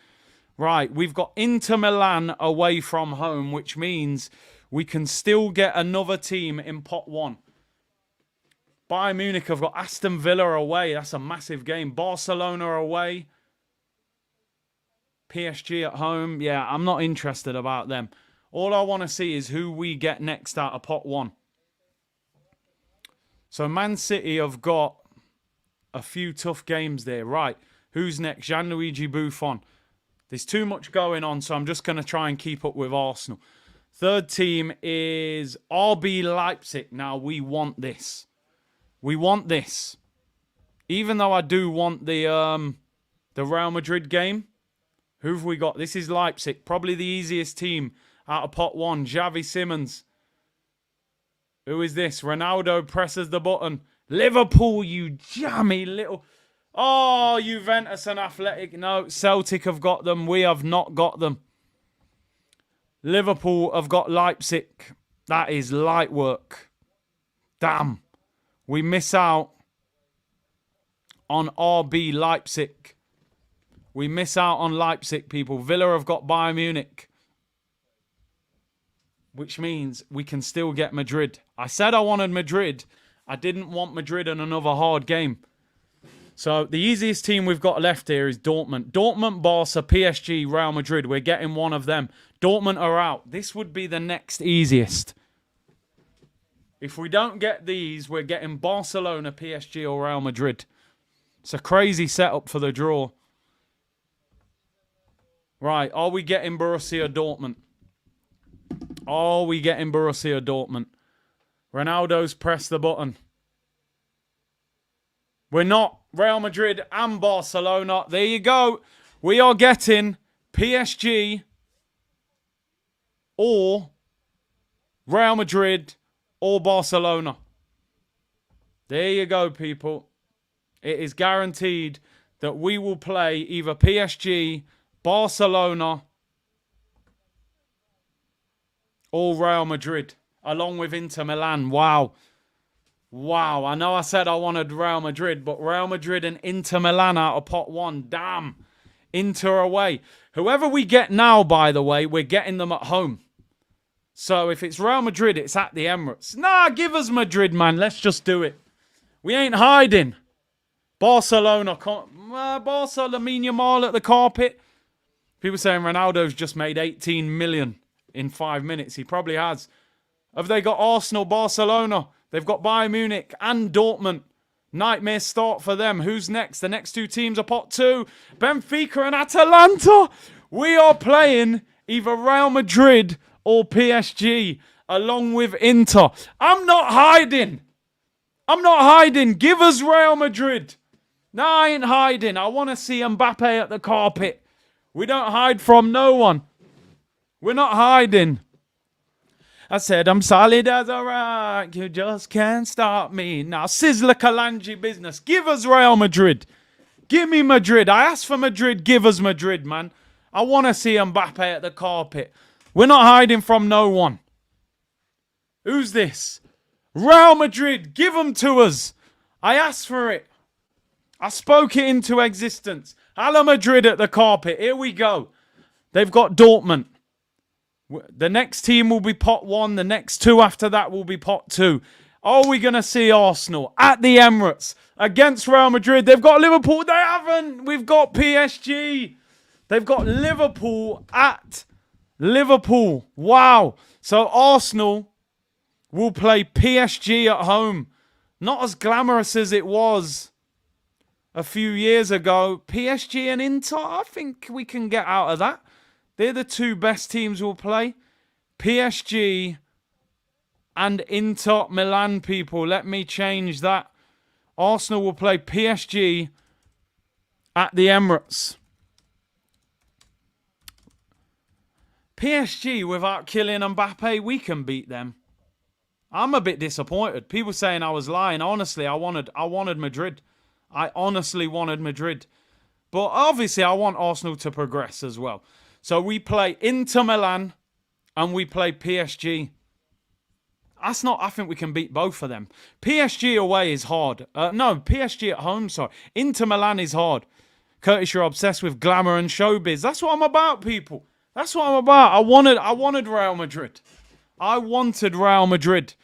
Right, we've got Inter Milan away from home, which means we can still get another team in pot 1. Bayern Munich have got Aston Villa away. That's a massive game. Barcelona away. PSG at home. Yeah, I'm not interested about them. All I want to see is who we get next out of pot 1. So Man City have got a few tough games there. Right, who's next? Gianluigi Buffon. There's too much going on, so I'm just going to try and keep up with Arsenal. Third team is RB Leipzig. Now, we want this. We want this. Even though I do want the Real Madrid game. Who have we got? This is Leipzig. Probably the easiest team out of pot 1. Xavi Simons. Who is this? Ronaldo presses the button. Liverpool, you jammy little... Oh, Juventus and Athletic. No, Celtic have got them. We have not got them. Liverpool have got Leipzig. That is light work. Damn. We miss out on RB Leipzig. We miss out on Leipzig, people. Villa have got Bayern Munich. Which means we can still get Madrid. I said I wanted Madrid. I didn't want Madrid in another hard game. So the easiest team we've got left here is Dortmund. Dortmund, Barca, PSG, Real Madrid. We're getting one of them. Dortmund are out. This would be the next easiest. If we don't get these, we're getting Barcelona, PSG, or Real Madrid. It's a crazy setup for the draw. Right, are we getting Borussia Dortmund? Are we getting Borussia Dortmund? Ronaldo's pressed the button. We're not. Real Madrid and Barcelona. There you go. We are getting PSG or Real Madrid or Barcelona. There you go, people. It is guaranteed that we will play either PSG, Barcelona, or Real Madrid, along with Inter Milan. Wow. Wow. I know I said I wanted Real Madrid, but Real Madrid and Inter Milan out of pot one. Damn. Inter away. Whoever we get now, by the way, we're getting them at home. So if it's Real Madrid, it's at the Emirates. Nah, give us Madrid, man. Let's just do it. We ain't hiding. Barcelona. Barca, Lamine Yamal at the carpet. People saying Ronaldo's just made 18 million in 5 minutes. He probably has. Have they got Arsenal, Barcelona? They've got Bayern Munich and Dortmund. Nightmare start for them. Who's next? The next two teams are pot two. Benfica and Atalanta. We are playing either Real Madrid or PSG, along with Inter. I'm not hiding. I'm not hiding. Give us Real Madrid. No, I ain't hiding. I want to see Mbappe at the carpet. We don't hide from no one. We're not hiding. I said, I'm solid as a rock. You just can't stop me. Now, Sizzler Kalanji business. Give us Real Madrid. Give me Madrid. I asked for Madrid. Give us Madrid, man. I want to see Mbappe at the carpet. We're not hiding from no one. Who's this? Real Madrid. Give them to us. I asked for it. I spoke it into existence. Hala Madrid at the carpet. Here we go. They've got Dortmund. The next team will be pot one. The next two after that will be pot two. Are we going to see Arsenal at the Emirates against Real Madrid? They've got Liverpool. They haven't. We've got PSG. They've got Liverpool at Liverpool. Wow. So Arsenal will play PSG at home. Not as glamorous as it was a few years ago. PSG and Inter, I think we can get out of that. They're the two best teams we'll play. PSG and Inter Milan, people. Let me change that. Arsenal will play PSG at the Emirates. PSG without Kylian Mbappe, we can beat them. I'm a bit disappointed. People saying I was lying. Honestly, I wanted Madrid. I honestly wanted Madrid. But obviously, I want Arsenal to progress as well. So we play Inter Milan and we play PSG. That's not, I think we can beat both of them. PSG away is hard. No, PSG at home, sorry. Inter Milan is hard. Curtis, you're obsessed with glamour and showbiz. That's what I'm about, people. That's what I'm about. I wanted Real Madrid. I wanted Real Madrid.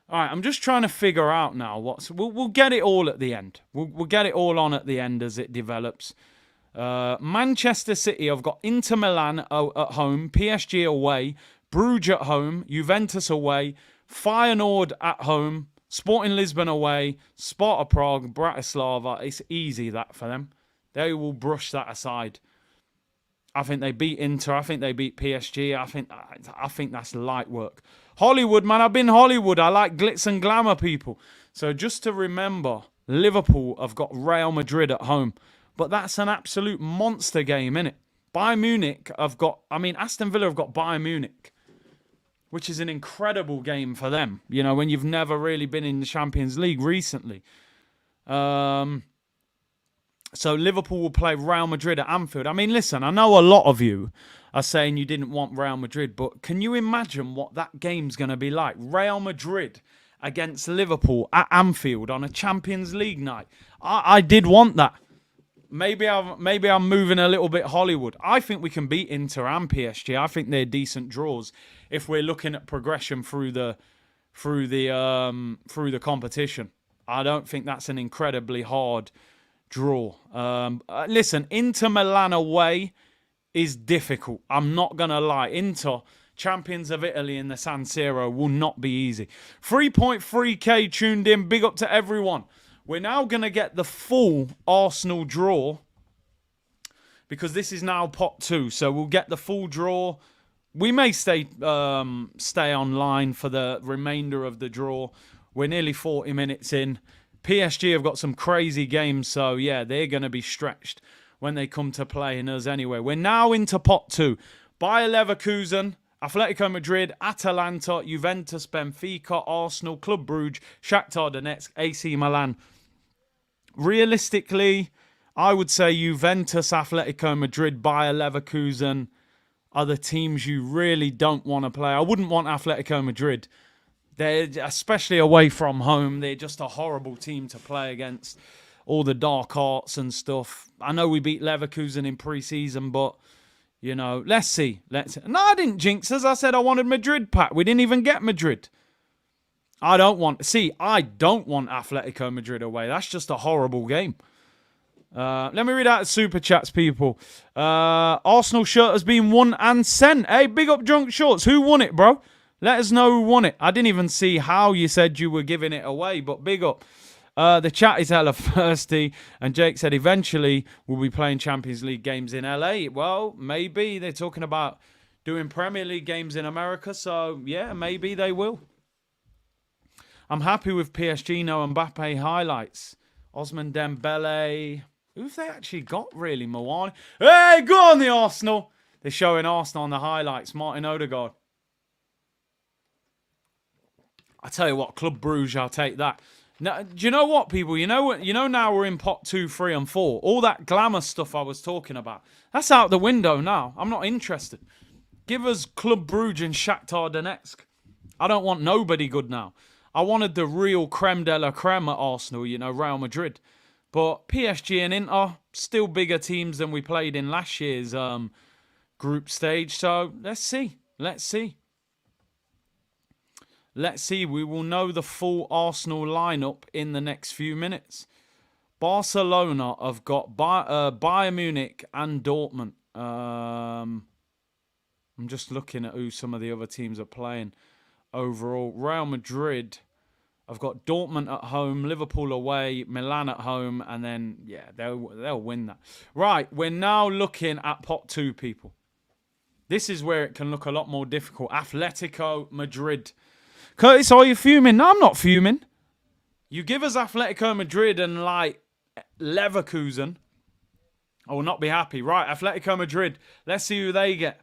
All right, I'm just trying to figure out now we'll get it all at the end. We'll get it all on at the end as it develops. Manchester City, I've got Inter Milan at home, PSG away, Bruges at home, Juventus away, Feyenoord at home, Sporting Lisbon away, Sparta Prague, Bratislava. It's easy that for them. They will brush that aside. I think they beat Inter. I think they beat PSG. I think that's light work. Hollywood, man. I've been Hollywood. I like glitz and glamour, people. So just to remember, Liverpool have got Real Madrid at home. But that's an absolute monster game, innit? Bayern Munich have got... Aston Villa have got Bayern Munich, which is an incredible game for them. You know, when you've never really been in the Champions League recently. So Liverpool will play Real Madrid at Anfield. Listen, I know a lot of you are saying you didn't want Real Madrid, but can you imagine what that game's going to be like? Real Madrid against Liverpool at Anfield on a Champions League night. I did want that. Maybe I'm moving a little bit Hollywood. I think we can beat Inter and PSG. I think they're decent draws if we're looking at progression through the competition. I don't think that's an incredibly hard draw. Listen, Inter Milan away is difficult. I'm not going to lie. Inter, champions of Italy in the San Siro, will not be easy. 3.3k tuned in. Big up to everyone. We're now going to get the full Arsenal draw because this is now pot 2. So we'll get the full draw. We may stay online for the remainder of the draw. We're nearly 40 minutes in. PSG have got some crazy games, so yeah, they're going to be stretched when they come to playing us anyway. We're now into pot 2. Bayer Leverkusen, Atletico Madrid, Atalanta, Juventus, Benfica, Arsenal, Club Brugge, Shakhtar Donetsk, AC Milan. Realistically, I would say Juventus, Atletico Madrid, Bayer Leverkusen are the teams you really don't want to play. I wouldn't want Atletico Madrid. They're, especially away from home, they're just a horrible team to play against. All the dark arts and stuff. I know we beat Leverkusen in pre-season, but, you know, let's see. No, I didn't jinx us. I said I wanted Madrid, Pat. We didn't even get Madrid. I don't want Atletico Madrid away. That's just a horrible game. Let me read out the super chats, people. Arsenal shirt has been won and sent. Hey, big up Drunk Shorts. Who won it, bro? Let us know who won it. I didn't even see how you said you were giving it away, but big up. The chat is hella thirsty. And Jake said eventually we'll be playing Champions League games in LA. Well, maybe. They're talking about doing Premier League games in America. So, yeah, maybe they will. I'm happy with PSG. No Mbappe highlights. Osman Dembele. Who've they actually got, really? Moani. Hey, go on the Arsenal. They're showing Arsenal on the highlights. Martin Odegaard. I tell you what, Club Brugge, I'll take that. Now, do you know what, people? You know now we're in pot 2, 3, and 4. All that glamour stuff I was talking about, that's out the window now. I'm not interested. Give us Club Brugge and Shakhtar Donetsk. I don't want nobody good now. I wanted the real creme de la creme at Arsenal, you know, Real Madrid. But PSG and Inter, still bigger teams than we played in last year's group stage. So, let's see. Let's see. Let's see. We will know the full Arsenal lineup in the next few minutes. Barcelona have got Bayern Munich and Dortmund. I'm just looking at who some of the other teams are playing overall. Real Madrid have got Dortmund at home, Liverpool away, Milan at home, and then, yeah, they'll win that. Right, we're now looking at pot 2, people. This is where it can look a lot more difficult. Atletico Madrid. Curtis, are you fuming? No, I'm not fuming. You give us Atletico Madrid and, like, Leverkusen, I will not be happy. Right, Atletico Madrid. Let's see who they get.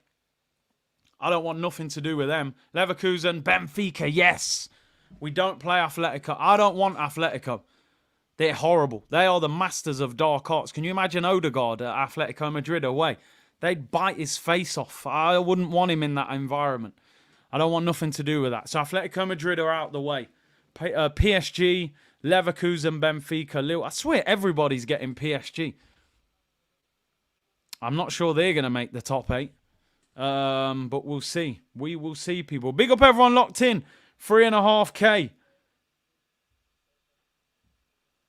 I don't want nothing to do with them. Leverkusen, Benfica, yes. We don't play Atletico. I don't want Atletico. They're horrible. They are the masters of dark arts. Can you imagine Odegaard at Atletico Madrid away? They'd bite his face off. I wouldn't want him in that environment. I don't want nothing to do with that. So Atletico Madrid are out the way. PSG, Leverkusen, Benfica, Lille. I swear everybody's getting PSG. I'm not sure they're going to make the top 8. But we'll see. We will see, people. Big up everyone locked in. 3.5k.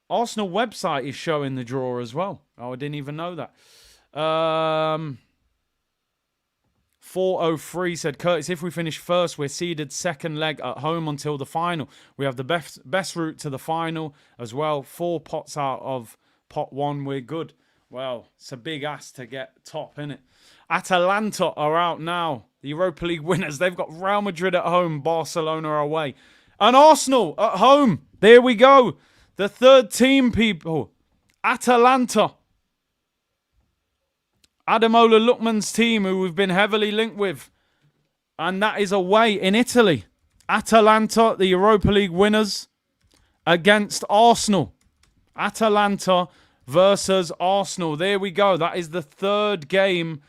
Arsenal website is showing the draw as well. Oh, I didn't even know that. 403 said, Curtis, if we finish first, we're seeded second leg at home until the final. We have the best route to the final as well. 4 pots out of pot 1. We're good. Well, it's a big ask to get top, isn't it? Atalanta are out now. The Europa League winners. They've got Real Madrid at home, Barcelona away. And Arsenal at home. There we go. The third team, people. Atalanta. Ademola Lookman's team, who we've been heavily linked with. And that is away in Italy. Atalanta, the Europa League winners, against Arsenal. Atalanta versus Arsenal. There we go. That is the third game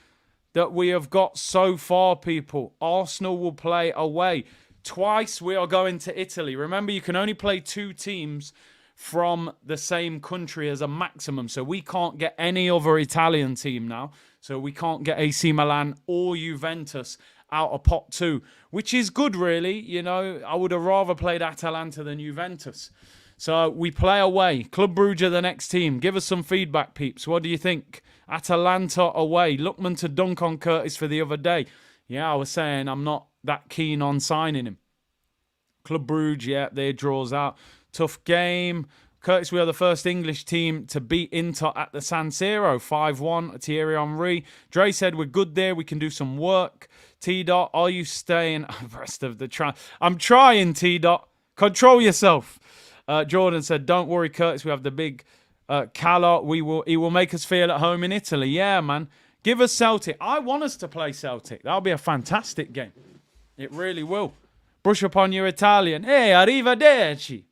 that we have got so far, people. Arsenal will play away. Twice we are going to Italy. Remember, you can only play 2 teams from the same country as a maximum. So we can't get any other Italian team now. So we can't get AC Milan or Juventus out of pot 2, which is good, really. You know, I would have rather played Atalanta than Juventus. So we play away. Club Brugge are the next team. Give us some feedback, peeps. What do you think? Atalanta away. Lookman to dunk on Curtis for the other day. Yeah, I was saying I'm not that keen on signing him. Club Brugge, yeah, they draws out. Tough game. Curtis, we are the first English team to beat Inter at the San Siro. 5-1. Thierry Henry. Dre said, we're good there. We can do some work. T-Dot, are you staying the rest of the try? I'm trying, T-Dot. Control yourself. Jordan said, don't worry, Curtis. We have the big Calo. He will make us feel at home in Italy. Yeah, man. Give us Celtic. I want us to play Celtic. That'll be a fantastic game. It really will. Brush up on your Italian. Hey, arrivederci.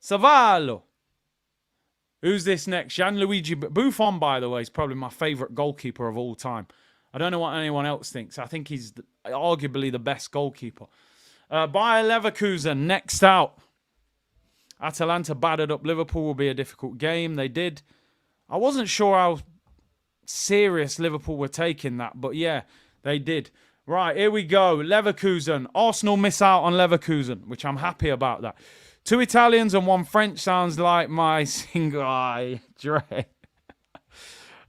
Savallo. Who's this next? Gianluigi Buffon, by the way, is probably my favourite goalkeeper of all time. I don't know what anyone else thinks. I think he's arguably the best goalkeeper. Bayer Leverkusen, next out. Atalanta battered up Liverpool. Will be a difficult game. They did. I wasn't sure how serious Liverpool were taking that, but yeah, they did. Right, here we go. Leverkusen. Arsenal miss out on Leverkusen, which I'm happy about that. 2 Italians and 1 French sounds like my single eye. Dre.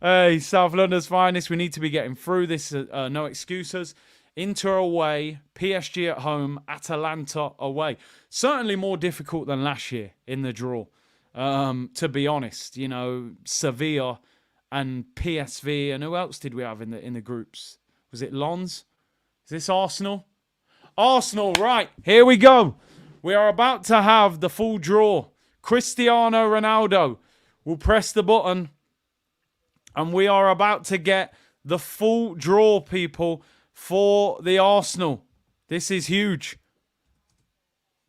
Hey, South London's finest. We need to be getting through this. No excuses. Inter away, PSG at home, Atalanta away. Certainly more difficult than last year in the draw. To be honest, you know, Sevilla and PSV, and who else did we have in the groups? Was it Lens? Is this Arsenal? Arsenal, right. Here we go. We are about to have the full draw. Cristiano Ronaldo will press the button. And we are about to get the full draw, people, for the Arsenal. This is huge.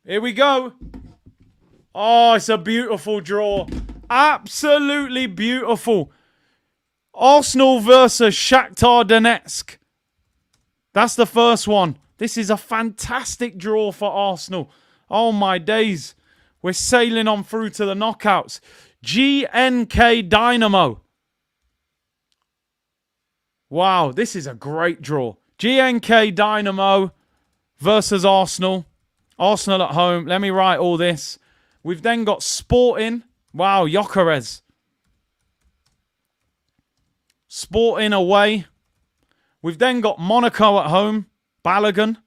Here we go. Oh, it's a beautiful draw. Absolutely beautiful. Arsenal versus Shakhtar Donetsk. That's the first one. This is a fantastic draw for Arsenal. Oh, my days. We're sailing on through to the knockouts. GNK Dynamo. Wow, this is a great draw. GNK Dynamo versus Arsenal. Arsenal at home. Let me write all this. We've then got Sporting. Wow, Gyökeres. Sporting away. We've then got Monaco at home. Balogun.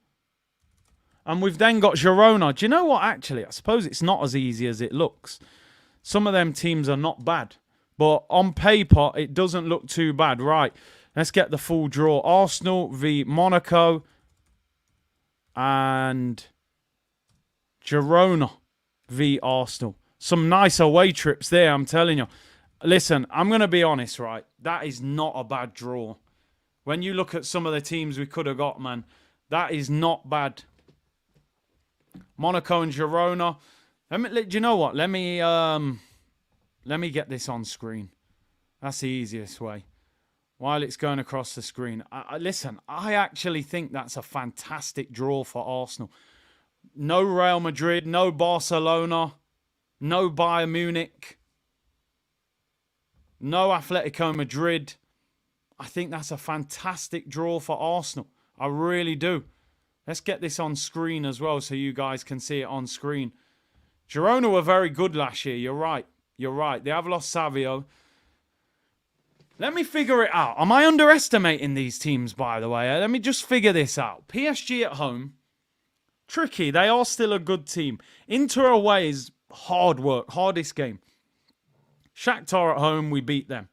And we've then got Girona. Do you know what, actually? I suppose it's not as easy as it looks. Some of them teams are not bad. But on paper, it doesn't look too bad. Right, let's get the full draw. Arsenal v Monaco. And Girona v Arsenal. Some nice away trips there, I'm telling you. Listen, I'm going to be honest, right? That is not a bad draw. When you look at some of the teams we could have got, man, that is not bad. Monaco and Girona. Do you know what? Let me get this on screen. That's the easiest way. While it's going across the screen. Listen, I actually think that's a fantastic draw for Arsenal. No Real Madrid, no Barcelona, no Bayern Munich, no Atletico Madrid. I think that's a fantastic draw for Arsenal. I really do. Let's get this on screen as well so you guys can see it on screen. Girona were very good last year. You're right. You're right. They have lost Savio. Let me figure it out. Am I underestimating these teams, by the way? Let me just figure this out. PSG at home. Tricky. They are still a good team. Inter away is hard work. Hardest game. Shakhtar at home, we beat them.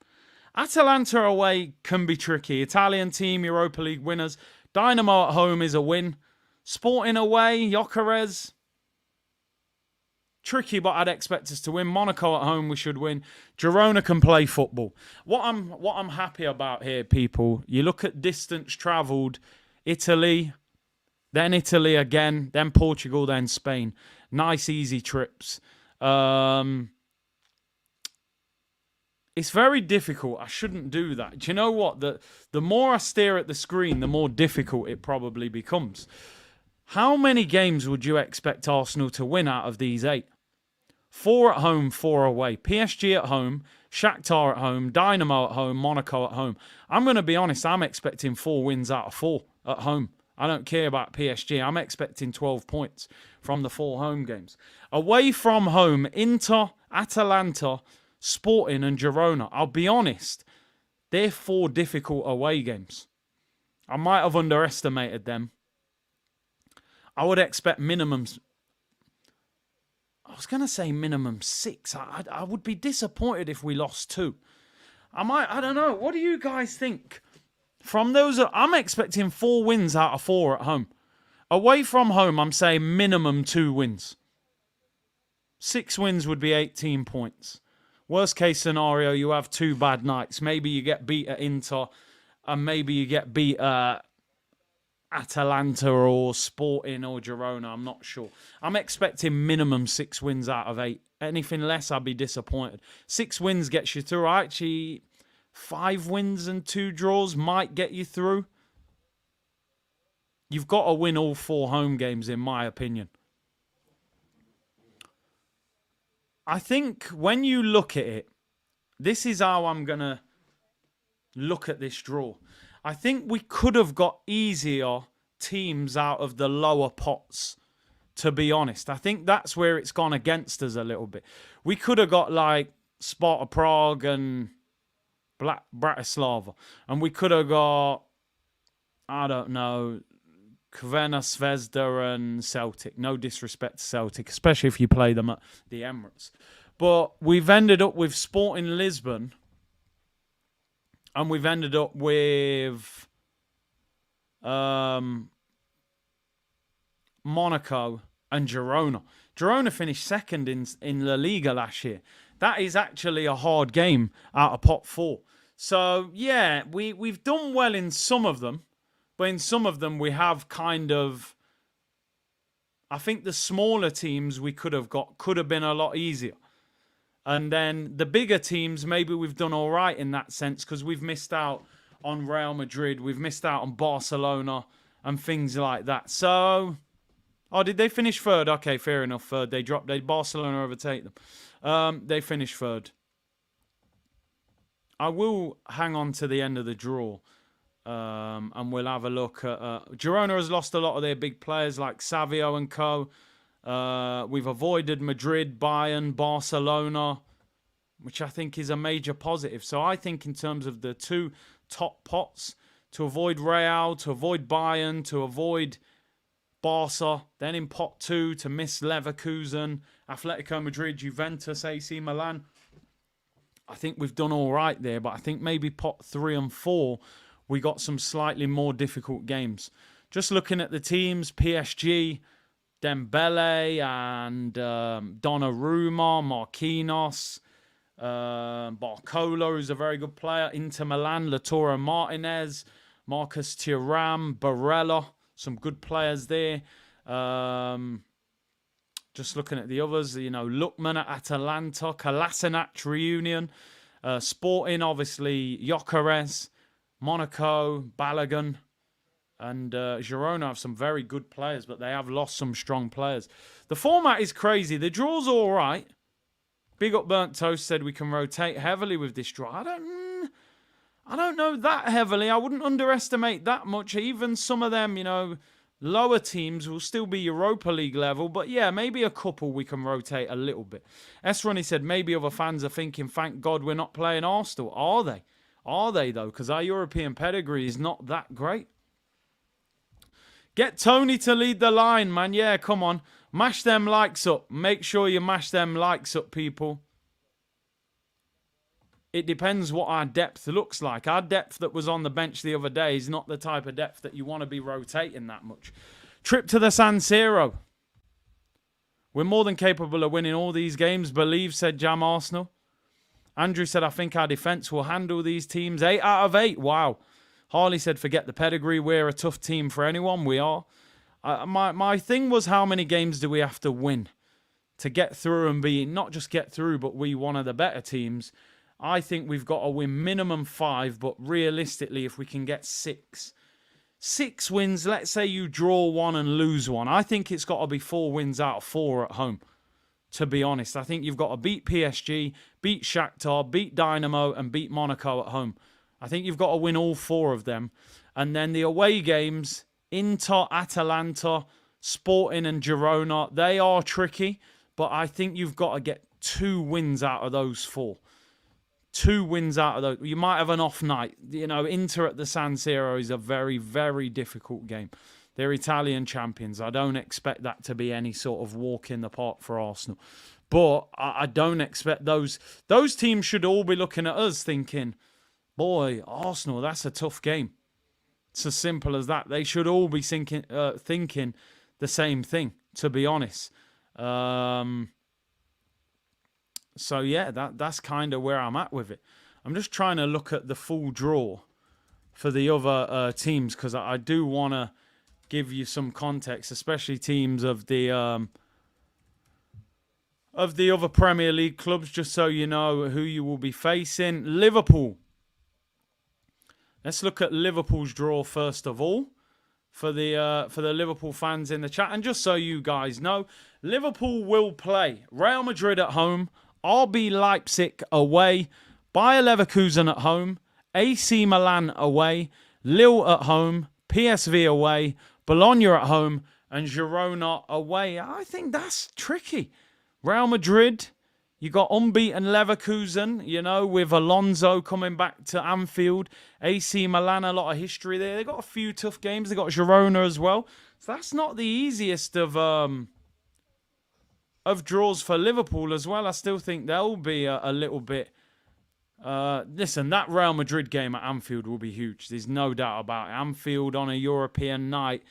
Atalanta away can be tricky. Italian team, Europa League winners. Dynamo at home is a win. Sporting away, Gyökeres. Tricky, but I'd expect us to win. Monaco at home, we should win. Girona can play football. What I'm happy about here, people, you look at distance travelled. Italy, then Italy again, then Portugal, then Spain. Nice, easy trips. It's very difficult. I shouldn't do that. Do you know what? The more I stare at the screen, the more difficult it probably becomes. How many games would you expect Arsenal to win out of these 8? 4 at home, 4 away. PSG at home, Shakhtar at home, Dynamo at home, Monaco at home. I'm going to be honest, I'm expecting 4 wins out of 4 at home. I don't care about PSG. I'm expecting 12 points. from the 4 home games. Away from home, Inter, Atalanta, Sporting and Girona. I'll be honest, they're 4 difficult away games. I might have underestimated them. I would expect minimums. I was going to say minimum 6. I would be disappointed if we lost 2. I don't know. What do you guys think? From those, I'm expecting 4 wins out of 4 at home. Away from home, I'm saying minimum 2 wins. 6 wins would be 18 points. Worst case scenario, you have 2 bad nights. Maybe you get beat at Inter, and maybe you get beat at Atalanta or Sporting or Girona. I'm not sure. I'm expecting minimum 6 wins out of 8. Anything less, I'd be disappointed. 6 wins gets you through. Actually, 5 wins and 2 draws might get you through. You've got to win all 4 home games, in my opinion. I think when you look at it, this is how I'm going to look at this draw. I think we could have got easier teams out of the lower pots, to be honest. I think that's where it's gone against us a little bit. We could have got like Sparta Prague and Bratislava. And we could have got, I don't know, Crvena Zvezda and Celtic. No disrespect to Celtic, especially if you play them at the Emirates. But we've ended up with Sporting Lisbon. And we've ended up with Monaco and Girona. Girona finished second in La Liga last year. That is actually a hard game out of pot 4. So, yeah, we've done well in some of them. But in some of them, we have kind of... I think the smaller teams we could have got could have been a lot easier. And then the bigger teams, maybe we've done all right in that sense because we've missed out on Real Madrid. We've missed out on Barcelona and things like that. So, oh, did they finish 3rd? Okay, fair enough. 3rd. They dropped. Barcelona overtake them. They finished 3rd. I will hang on to the end of the draw. And we'll have a look at... Girona has lost a lot of their big players like Savio and co. We've avoided Madrid, Bayern, Barcelona, which I think is a major positive. So I think in terms of the 2 top pots, to avoid Real, to avoid Bayern, to avoid Barca, then in pot 2 to miss Leverkusen, Atletico Madrid, Juventus, AC Milan. I think we've done all right there, but I think maybe pot 3 and 4... we got some slightly more difficult games. Just looking at the teams, PSG, Dembele and Donnarumma, Marquinhos, Barcola is a very good player, Inter Milan, Lautaro Martinez, Marcus Thuram, Barella, some good players there. Just looking at the others, you know, Lookman at Atalanta, Kolasinac Reunion, Sporting, obviously, Gyökeres, Monaco, Balogun, and Girona have some very good players, but they have lost some strong players. The format is crazy. The draw's all right. Big Up Burnt Toast said we can rotate heavily with this draw. I don't know that heavily. I wouldn't underestimate that much. Even some of them, you know, lower teams will still be Europa League level. But yeah, maybe a couple we can rotate a little bit. S-Ronnie said maybe other fans are thinking, thank God we're not playing Arsenal. Are they? Are they, though? Because our European pedigree is not that great. Get Tony to lead the line, man. Yeah, come on. Mash them likes up. Make sure you mash them likes up, people. It depends what our depth looks like. Our depth that was on the bench the other day is not the type of depth that you want to be rotating that much. Trip to the San Siro. We're more than capable of winning all these games, believe, said Jam Arsenal. Andrew said, I think our defence will handle these teams. 8 out of 8. Wow. Harley said, forget the pedigree. We're a tough team for anyone. We are. My thing was, how many games do we have to win to get through and be, not just get through, but we one of the better teams? I think we've got to win minimum 5, but realistically, if we can get 6. 6 wins, let's say you draw 1 and lose 1. I think it's got to be 4 wins out of 4 at home. To be honest, I think you've got to beat PSG, beat Shakhtar, beat Dynamo, and beat Monaco at home. I think you've got to win all 4 of them. And then the away games, Inter, Atalanta, Sporting and Girona, they are tricky, but I think you've got to get 2 wins out of those 4. 2 wins out of those. You might have an off night. You know, Inter at the San Siro is a very, very difficult game. They're Italian champions. I don't expect that to be any sort of walk in the park for Arsenal. But I don't expect those teams should all be looking at us thinking, boy, Arsenal, that's a tough game. It's as simple as that. They should all be thinking the same thing, to be honest. So, yeah, that's kind of where I'm at with it. I'm just trying to look at the full draw for the other teams because I do want to give you some context, especially teams of the other Premier League clubs, just so you know who you will be facing. Liverpool. Let's look at Liverpool's draw first of all for the Liverpool fans in the chat. And just so you guys know, Liverpool will play Real Madrid at home, RB Leipzig away, Bayer Leverkusen at home, AC Milan away, Lille at home, PSV away, Bologna at home, and Girona away. I think that's tricky. Real Madrid, you got unbeaten Leverkusen, you know, with Alonso coming back to Anfield. AC Milan, a lot of history there. They got a few tough games. They got Girona as well. So that's not the easiest of draws for Liverpool as well. I still think they'll be a little bit. Listen, that Real Madrid game at Anfield will be huge. There's no doubt about it. Anfield on a European night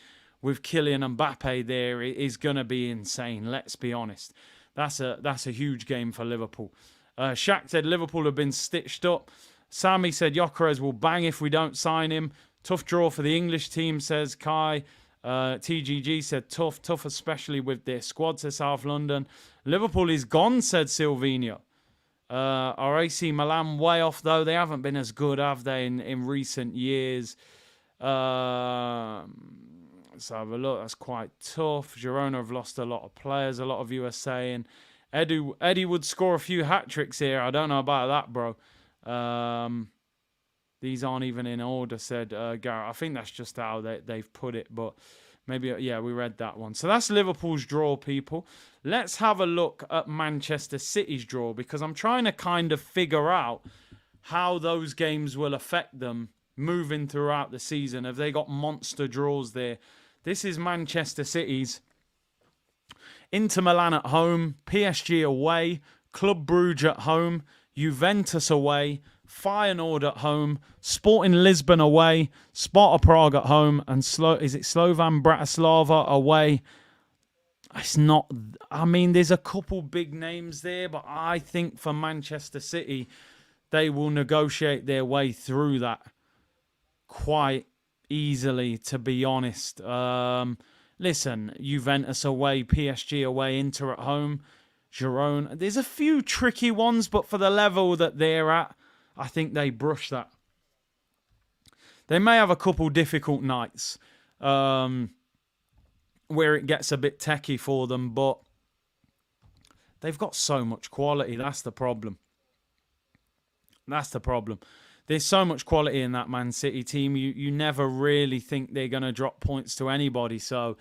with Kylian Mbappe there is going to be insane. Let's be honest. That's a huge game for Liverpool. Shaq said Liverpool have been stitched up. Sammy said Gyökeres will bang if we don't sign him. Tough draw for the English team, says Kai. TGG said tough especially with their squad, says South London. Liverpool is gone, said Silvino. Are AC Milan way off, though? They haven't been as good, have they, in recent years? Let's have a look. That's quite tough. Girona have lost a lot of players. A lot of you are saying Eddie would score a few hat-tricks here. I don't know about that, bro. These aren't even in order, said Garrett. I think that's just how they've put it, but maybe, yeah, we read that one. So that's Liverpool's draw, people. Let's have a look at Manchester City's draw because I'm trying to kind of figure out how those games will affect them moving throughout the season. Have they got monster draws there? This is Manchester City's. Inter Milan at home, PSG away, Club Brugge at home, Juventus away, Feyenoord at home, Sporting Lisbon away, Sparta Prague at home, and Slovan Bratislava away. It's not, I mean, there's a couple big names there, but I think for Manchester City, they will negotiate their way through that quite easily, to be honest. Listen, Juventus away, PSG away, Inter at home, Girona. There's a few tricky ones, but for the level that they're at, I think they brush that. They may have a couple difficult nights where it gets a bit techie for them, but they've got so much quality. That's the problem. That's the problem. There's so much quality in that Man City team. You never really think they're going to drop points to anybody. So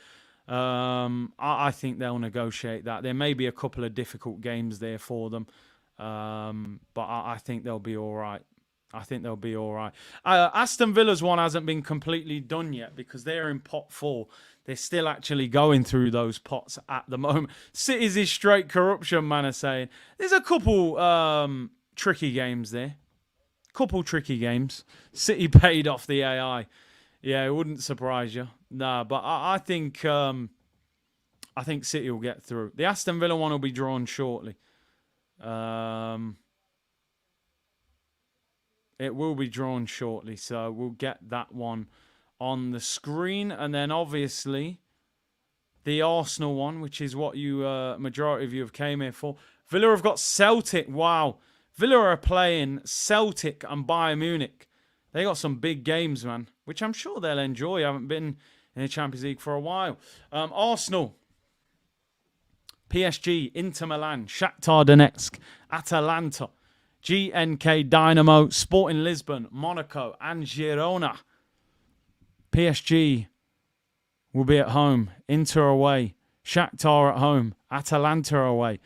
I think they'll negotiate that. There may be a couple of difficult games there for them. But I think they'll be all right. I think they'll be all right. Aston Villa's one hasn't been completely done yet because they're in pot 4. They're still actually going through those pots at the moment. City's is straight corruption, man, are saying. There's a couple tricky games there. Couple tricky games. City paid off the AI. Yeah, it wouldn't surprise you. Nah, but I think City will get through. The Aston Villa one will be drawn shortly. It will be drawn shortly, so we'll get that one on the screen. And then obviously the Arsenal one, which is what you majority of you have came here for. Villa have got Celtic. Wow. Villa are playing Celtic and Bayern Munich. They got some big games, man, which I'm sure they'll enjoy. Haven't been in the Champions League for a while. Arsenal, PSG, Inter Milan, Shakhtar Donetsk, Atalanta, GNK Dynamo, Sporting Lisbon, Monaco, and Girona. PSG will be at home. Inter away. Shakhtar at home. Atalanta away.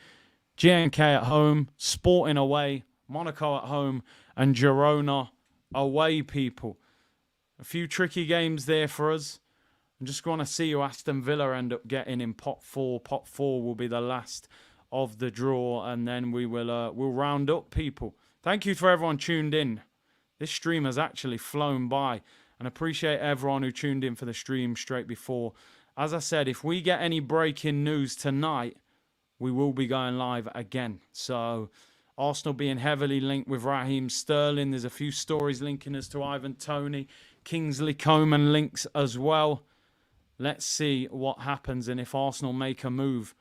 GNK at home. Sporting away. Monaco at home. And Girona away, people. A few tricky games there for us. I'm just going to see who Aston Villa end up getting in pot 4. Pot 4 will be the last of the draw, and then we'll round up, people. Thank you for everyone tuned in. This stream has actually flown by, and appreciate everyone who tuned in for the stream straight before. As I said, if we get any breaking news tonight, we will be going live again. So Arsenal being heavily linked with Raheem Sterling. There's a few stories linking us to Ivan Toney. Kingsley Coman links as well. Let's see what happens and if Arsenal make a move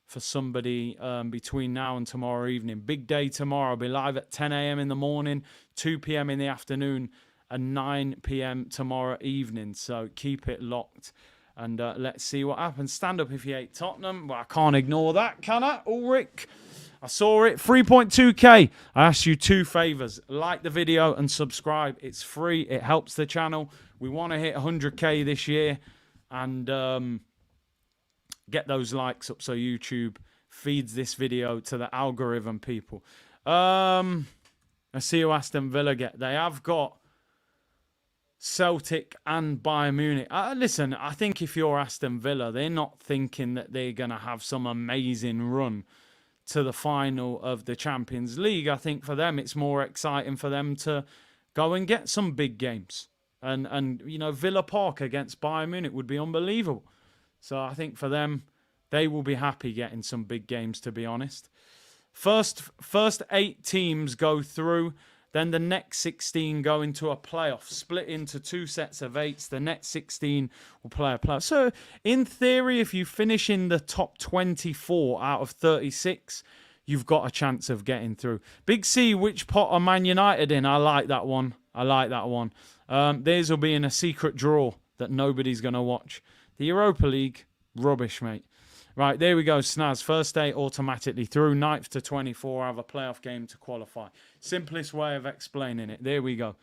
for somebody between now and tomorrow evening. Big day tomorrow. I'll be live at 10 a.m. in the morning, 2 p.m. in the afternoon, and 9 p.m. tomorrow evening. So keep it locked. And let's see what happens. Stand up if you hate Tottenham. Well, I can't ignore that, can I? Ulrich, I saw it. 3.2k. I asked you 2 favors. Like the video and subscribe. It's free. It helps the channel. We want to hit 100k this year. And get those likes up so YouTube feeds this video to the algorithm, people. Let's see who Aston Villa get. They have got Celtic and Bayern Munich. Listen, I think if you're Aston Villa, they're not thinking that they're going to have some amazing run to the final of the Champions League. I think for them, it's more exciting for them to go and get some big games. And you know, Villa Park against Bayern Munich would be unbelievable. So I think for them, they will be happy getting some big games, to be honest. First 8 teams go through. Then the next 16 go into a playoff, split into 2 sets of 8s. The next 16 will play a playoff. So in theory, if you finish in the top 24 out of 36, you've got a chance of getting through. Big C, which pot are Man United in? I like that one. I like that one. Theirs will be in a secret draw that nobody's going to watch. The Europa League, rubbish, mate. Right, there we go, Snaz. First 8 automatically through. 9th to 24 have a playoff game to qualify. Simplest way of explaining it. There we go.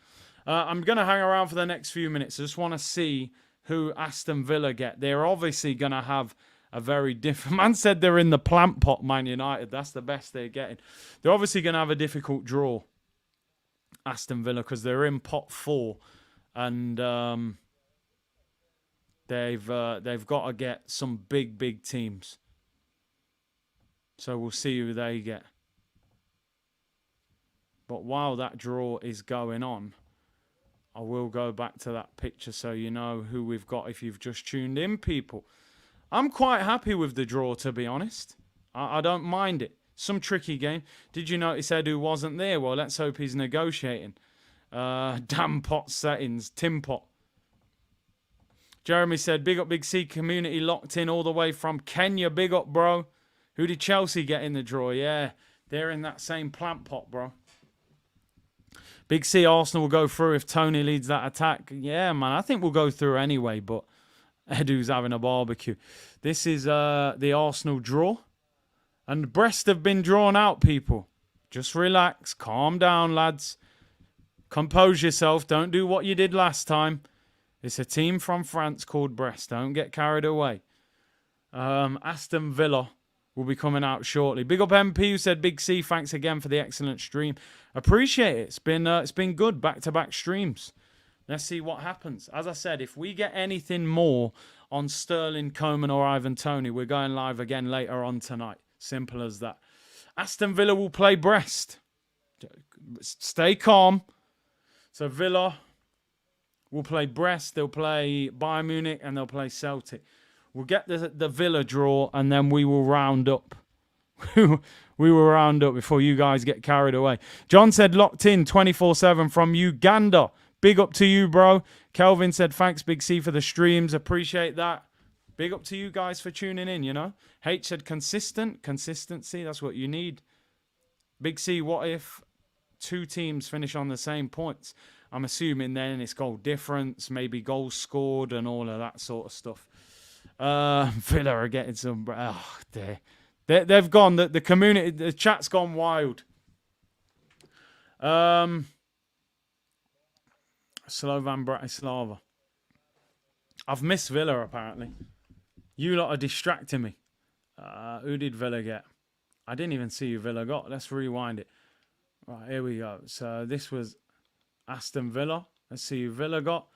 I'm going to hang around for the next few minutes. I just want to see who Aston Villa get. They're obviously going to have a very different... Man said they're in the plant pot, Man United. That's the best they're getting. They're obviously going to have a difficult draw, Aston Villa, because they're in pot 4. And they've got to get some big teams. So we'll see who they get. But while that draw is going on, I will go back to that picture so you know who we've got if you've just tuned in, people. I'm quite happy with the draw, to be honest. I don't mind it. Some tricky game. Did you notice Edu wasn't there? Well, let's hope he's negotiating. Damn pot settings. Tim Pot. Jeremy said, big up Big C community locked in all the way from Kenya. Big up, bro. Who did Chelsea get in the draw? Yeah, they're in that same plant pot, bro. Big C, Arsenal will go through if Tony leads that attack. Yeah, man, I think we'll go through anyway, but Edu's having a barbecue. This is the Arsenal draw. And Brest have been drawn out, people. Just relax. Calm down, lads. Compose yourself. Don't do what you did last time. It's a team from France called Brest. Don't get carried away. Aston Villa will be coming out shortly. Big up MP who said, Big C, thanks again for the excellent stream. Appreciate it. It's been good. Back-to-back streams. Let's see what happens. As I said, if we get anything more on Sterling, Coman or Ivan Toney, we're going live again later on tonight. Simple as that. Aston Villa will play Brest. Stay calm. So Villa will play Brest, they'll play Bayern Munich, and they'll play Celtic. We'll get the Villa draw, and then we will round up. We will round up before you guys get carried away. John said, locked in 24/7 from Uganda. Big up to you, bro. Kelvin said, thanks, Big C, for the streams. Appreciate that. Big up to you guys for tuning in, you know. H said, consistency, that's what you need. Big C, what if 2 teams finish on the same points? I'm assuming then it's goal difference, maybe goals scored and all of that sort of stuff. Villa are getting some... Oh, they've gone. The community, the chat's gone wild. Slovan Bratislava. I've missed Villa, apparently. You lot are distracting me. Who did Villa get? I didn't even see who Villa got. Let's rewind it. Right, here we go. So this was Aston Villa. Let's see who Villa got.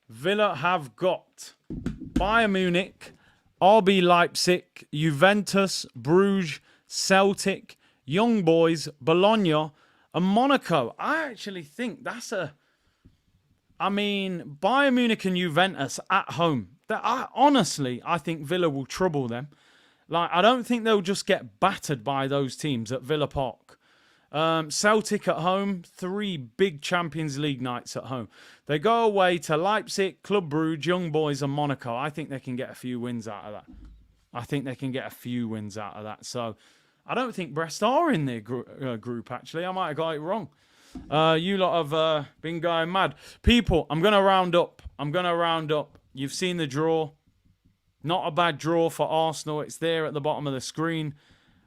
Villa have got Bayern Munich, RB Leipzig, Juventus, Bruges, Celtic, Young Boys, Bologna, and Monaco. I actually think that's a... I mean, Bayern Munich and Juventus at home. Honestly, I think Villa will trouble them. Like, I don't think they'll just get battered by those teams at Villa Park. Celtic at home, 3 big Champions League nights at home. They go away to Leipzig, Club Brugge, Young Boys, and Monaco. I think they can get a few wins out of that. So, I don't think Brest are in their group, actually. I might have got it wrong. You lot have been going mad. People, I'm going to round up. You've seen the draw. Not a bad draw for Arsenal. It's there at the bottom of the screen.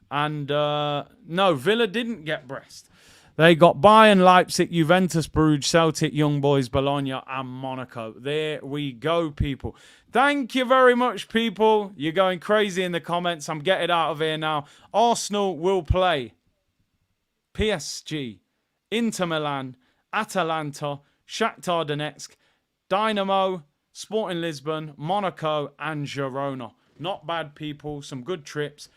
And no, Villa didn't get Brest. They got Bayern, Leipzig, Juventus, Bruges, Celtic, Young Boys, Bologna, and Monaco. There we go, people. Thank you very much, people. You're going crazy in the comments. I'm getting out of here now. Arsenal will play PSG, Inter Milan, Atalanta, Shakhtar Donetsk, Dynamo, Sporting Lisbon, Monaco, and Girona. Not bad, people. Some good trips.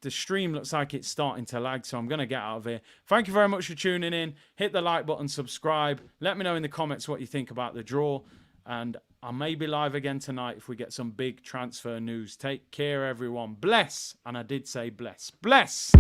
The stream looks like it's starting to lag, so I'm going to get out of here. Thank you very much for tuning in. Hit the like button, subscribe. Let me know in the comments what you think about the draw. And I may be live again tonight if we get some big transfer news. Take care, everyone. Bless. And I did say bless. Bless.